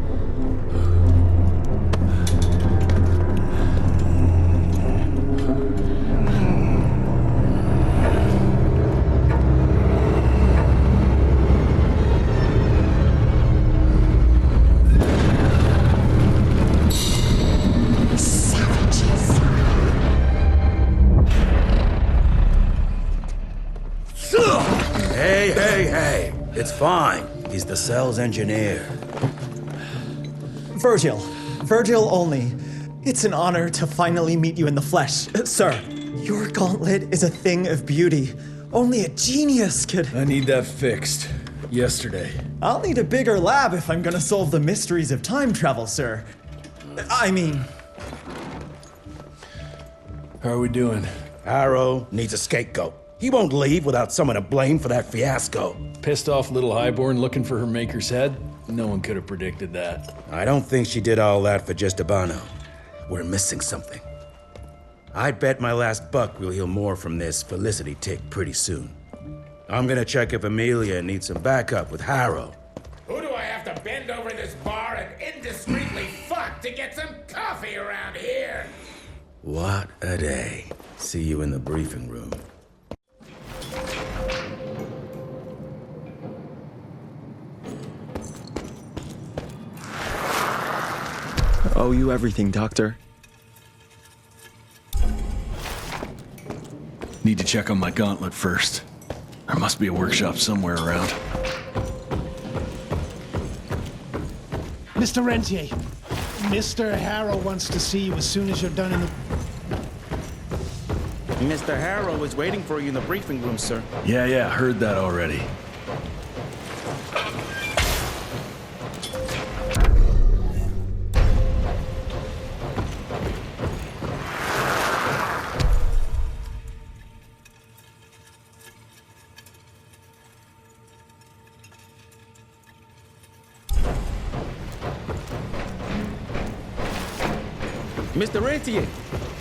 Hey, it's fine. He's the cell's engineer. Virgil only. It's an honor to finally meet you in the flesh. Sir, your gauntlet is a thing of beauty. Only a genius could... I need that fixed. Yesterday. I'll need a bigger lab if I'm gonna solve the mysteries of time travel, sir. I mean... How are we doing? Harrow needs a scapegoat. He won't leave without someone to blame for that fiasco. Pissed off little highborn looking for her maker's head? No one could have predicted that. I don't think she did all that for just Abano. We're missing something. I bet my last buck we'll hear more from this Felicity tick pretty soon. I'm gonna check if Amelia needs some backup with Harrow. Who do I have to bend over this bar and indiscreetly fuck to get some coffee around here? What a day. See you in the briefing room. Owe you everything, Doctor. Need to check on my gauntlet first. There must be a workshop somewhere around. Mr. Rentier, Mr. Harrow wants to see you as soon as you're done in the... Mr. Harrow is waiting for you in the briefing room, sir. Yeah, heard that already. Mr. Rentier,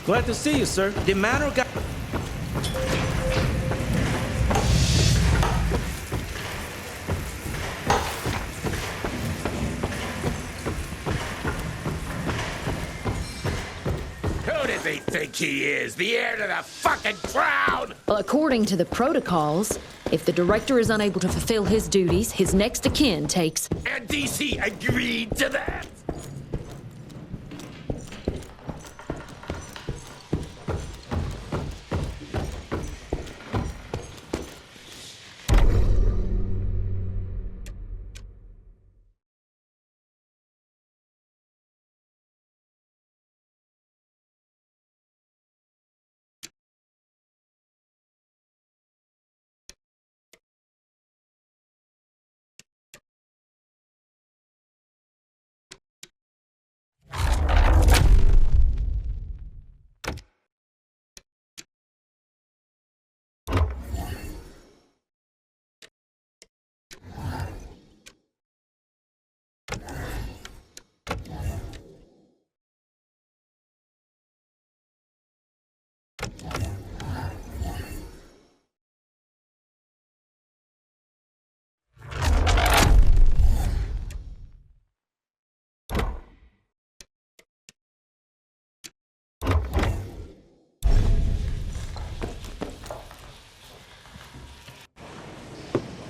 glad to see you, sir. The manor got... Who does he think he is? The heir to the fucking crown? Well, according to the protocols, if the director is unable to fulfill his duties, his next of kin takes... And DC agreed to that?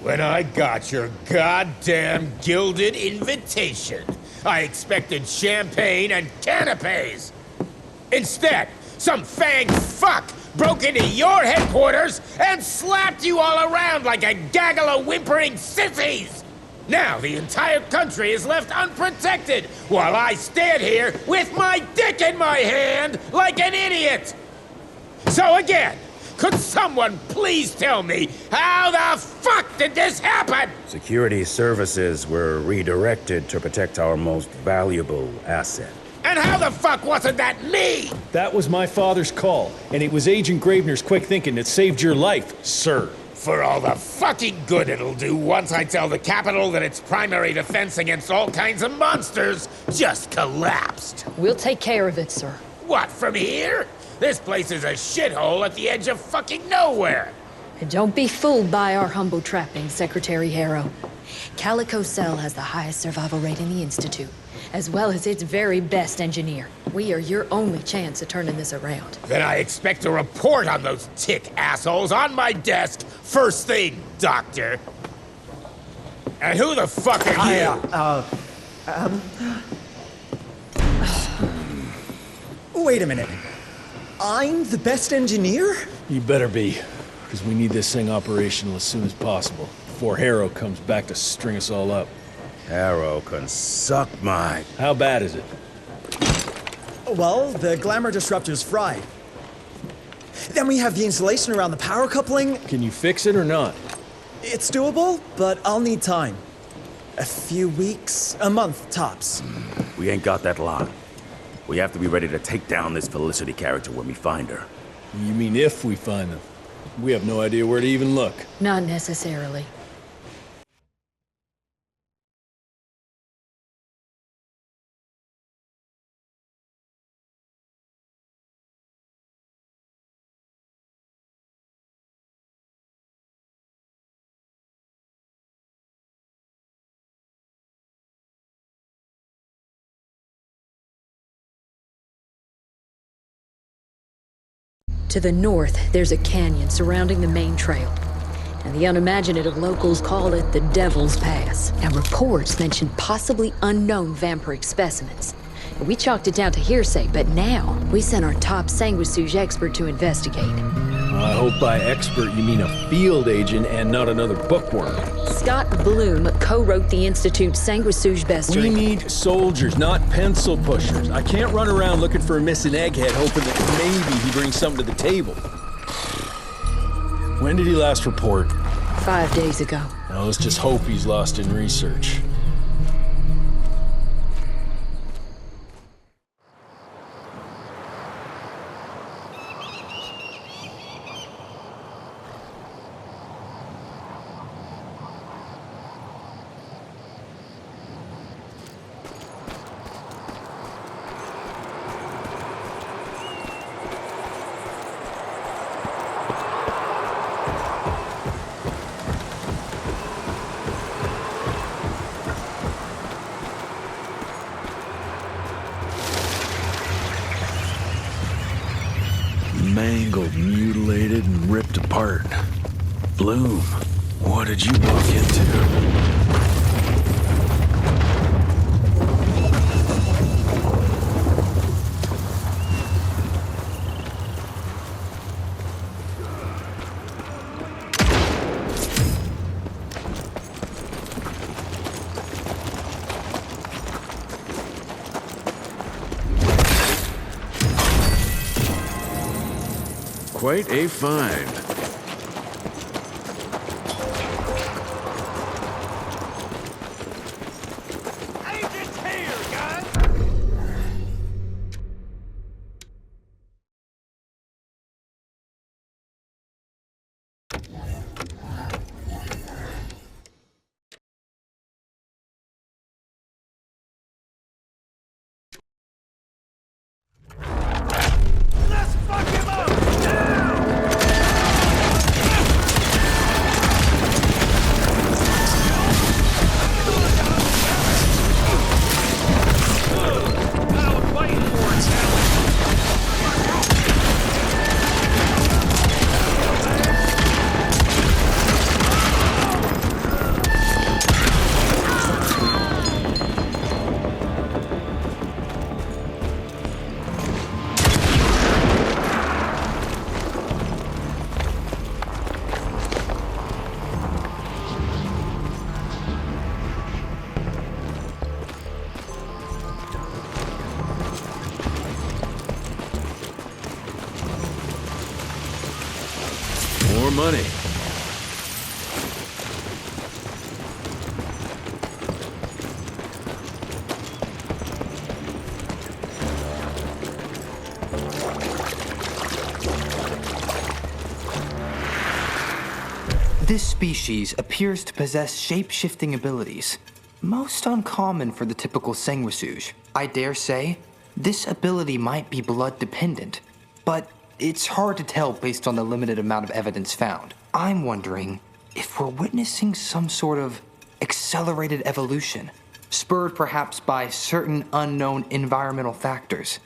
When I got your goddamn gilded invitation, I expected champagne and canapes. Instead, some fang fuck broke into your headquarters and slapped you all around like a gaggle of whimpering sissies! Now the entire country is left unprotected while I stand here with my dick in my hand like an idiot! So again, could someone please tell me how the fuck did this happen? Security services were redirected to protect our most valuable asset. And how the fuck wasn't that me? That was my father's call, and it was Agent Gravener's quick thinking that saved your life, sir. For all the fucking good it'll do once I tell the Capitol that its primary defense against all kinds of monsters just collapsed. We'll take care of it, sir. What, from here? This place is a shithole at the edge of fucking nowhere. And don't be fooled by our humble trappings, Secretary Harrow. Calico Cell has the highest survival rate in the Institute, as well as its very best engineer. We are your only chance of turning this around. Then I expect a report on those tick assholes on my desk first thing, Doctor. And who the fuck are you? Wait a minute. I'm the best engineer? You better be, because we need this thing operational as soon as possible, before Harrow comes back to string us all up. Harrow can suck my... How bad is it? Well, the glamour disruptor's fried. Then we have the insulation around the power coupling. Can you fix it or not? It's doable, but I'll need time. A few weeks, a month tops. We ain't got that long. We have to be ready to take down this Felicity character when we find her. You mean if we find them? We have no idea where to even look. Not necessarily. To the north, there's a canyon surrounding the main trail. And the unimaginative locals call it the Devil's Pass. Now, reports mention possibly unknown vampiric specimens. We chalked it down to hearsay, but now we sent our top sanguisuge expert to investigate. I hope by expert you mean a field agent and not another bookworm. Scott Bloom co-wrote the Institute's sanguisuge bestiary. We need soldiers, not pencil pushers. I can't run around looking for a missing egghead hoping that maybe he brings something to the table. When did he last report? 5 days ago. Now let's just hope he's lost in research. Mangled, mutilated, and ripped apart. Bloom, what did you walk into? Quite a find. money. This species appears to possess shape-shifting abilities, most uncommon for the typical sanguisuge. I dare say, this ability might be blood-dependent, but it's hard to tell based on the limited amount of evidence found. I'm wondering if we're witnessing some sort of accelerated evolution, spurred perhaps by certain unknown environmental factors.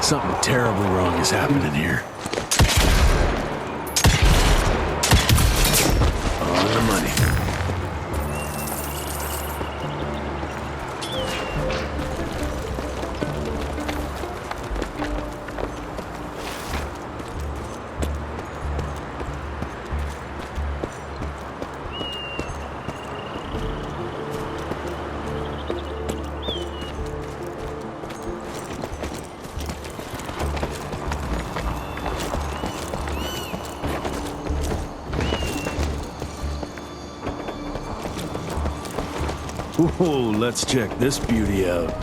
Something terribly wrong is happening here. On the money. Whoa, let's check this beauty out.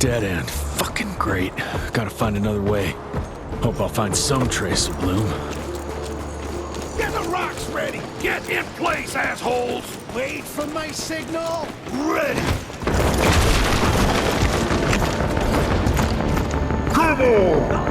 Dead end. Fucking great. Gotta find another way. Hope I'll find some trace of Bloom. Get the rocks ready! Get in place, assholes! Wait for my signal! Ready! Come on!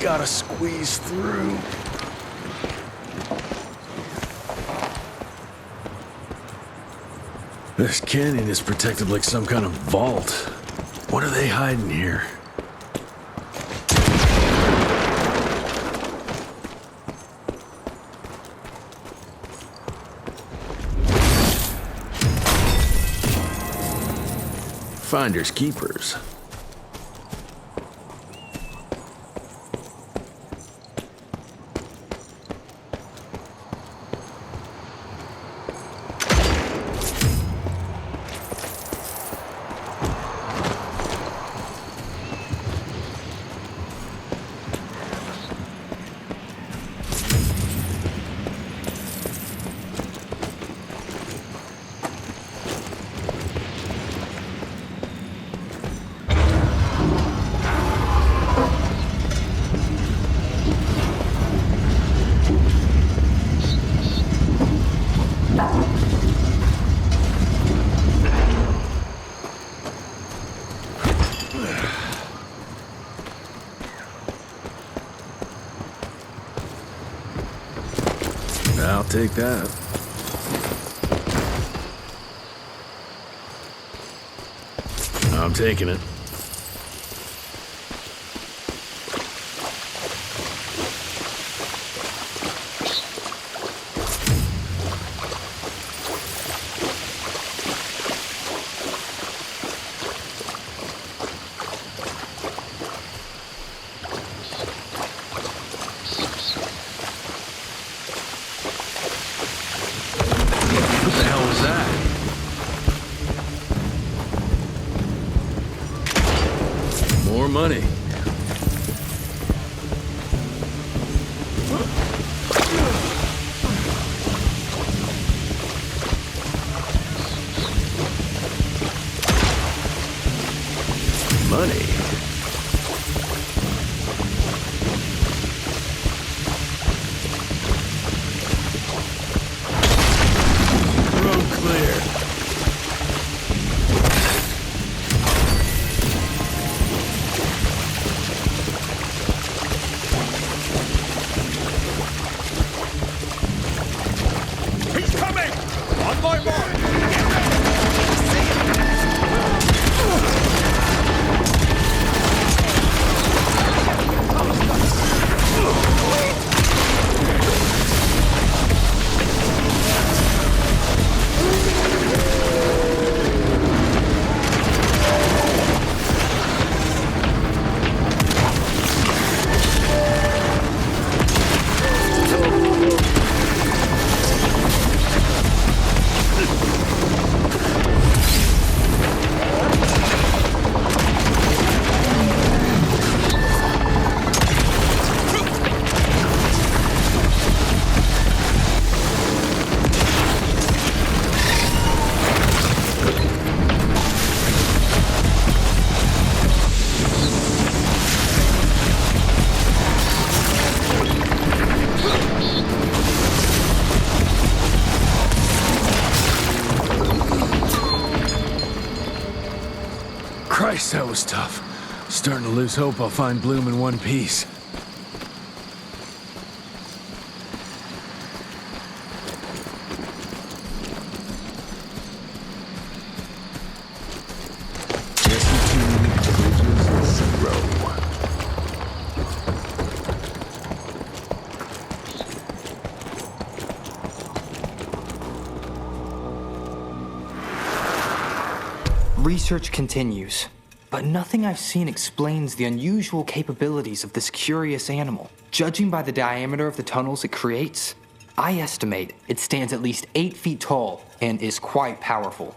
gotta squeeze through. This canyon is protected like some kind of vault. What are they hiding here? Finders keepers. I'll take that. I'm taking it. More money. Money. Road clear. Christ, that was tough. Starting to lose hope I'll find Bloom in one piece. Research continues, but nothing I've seen explains the unusual capabilities of this curious animal. Judging by the diameter of the tunnels it creates, I estimate it stands at least 8 feet tall and is quite powerful.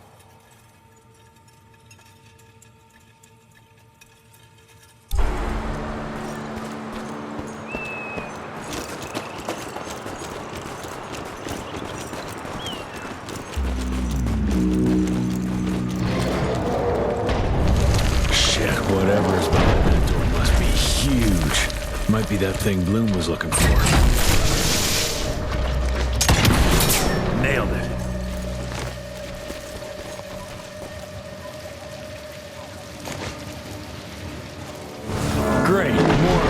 Whatever is behind that door must be huge. Might be that thing Bloom was looking for. Nailed it. Great, more.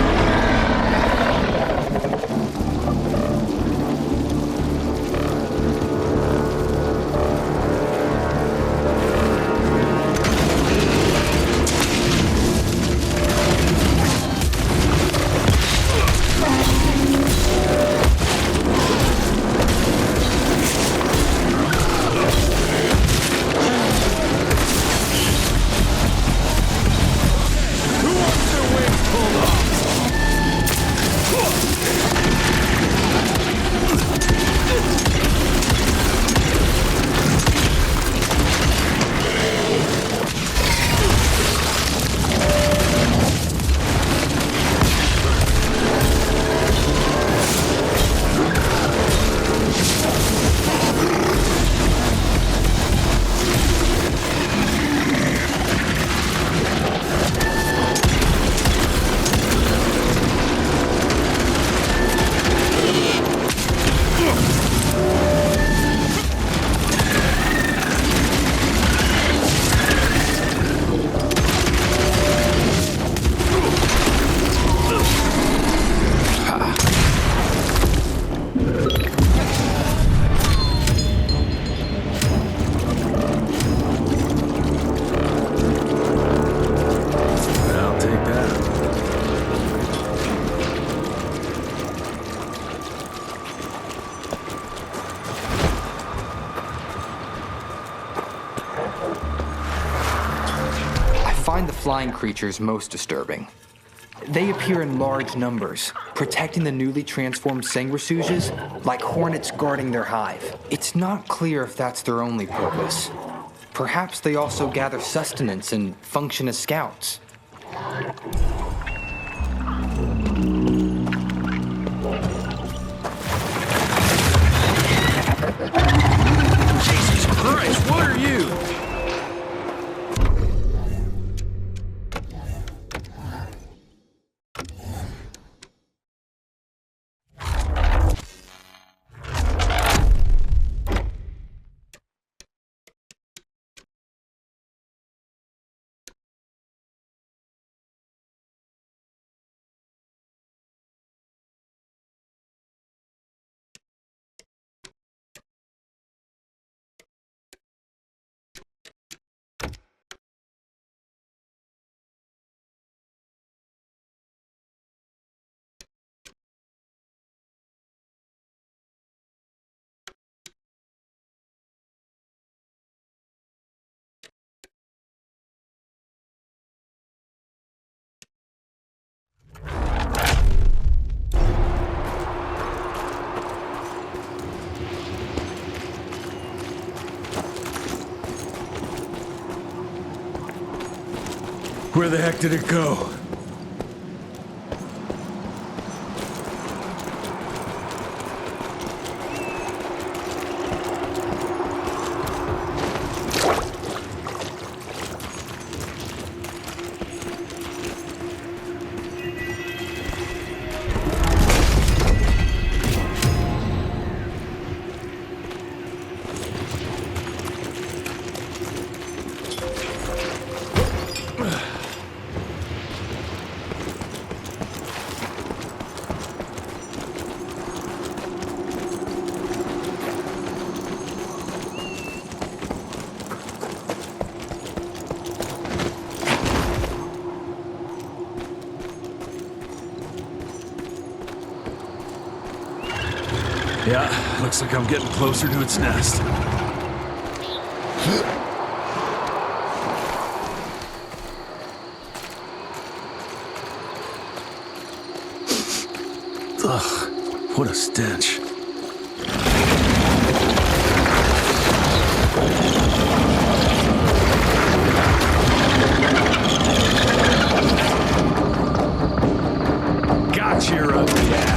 find the flying creatures most disturbing. They appear in large numbers, protecting the newly transformed sanguisuges like hornets guarding their hive. It's not clear if that's their only purpose. Perhaps they also gather sustenance and function as scouts. Jesus Christ, what are you? Where the heck did it go? Yeah, looks like I'm getting closer to its nest. Ugh, what a stench. Gotcha, your ugly ass.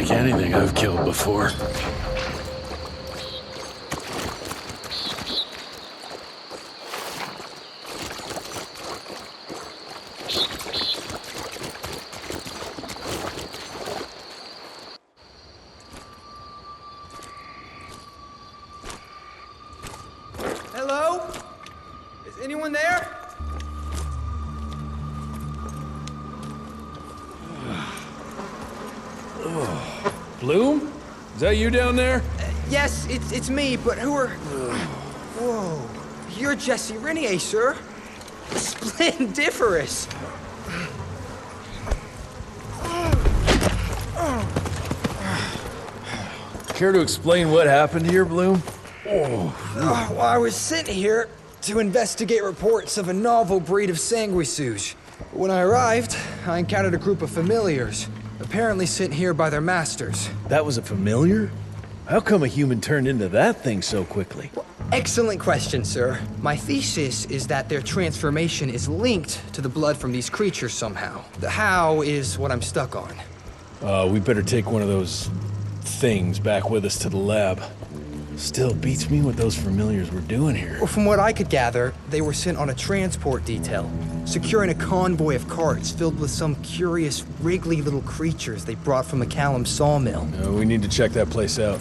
Anything I've killed before. Hello? Is anyone there? Bloom? Is that you down there? Yes, it's me, but who are... Whoa. You're Jesse Rentier, sir. Splendiferous. Care to explain what happened here, Bloom? Well, I was sent here to investigate reports of a novel breed of sanguisuge. When I arrived, I encountered a group of familiars, apparently sent here by their masters. That was a familiar? How come a human turned into that thing so quickly? Excellent question, sir. My thesis is that their transformation is linked to the blood from these creatures somehow. The how is what I'm stuck on. We better take one of those things back with us to the lab. Still beats me what those familiars were doing here. Well, from what I could gather, they were sent on a transport detail, securing a convoy of carts filled with some curious, wriggly little creatures they brought from McCallum's sawmill. We need to check that place out.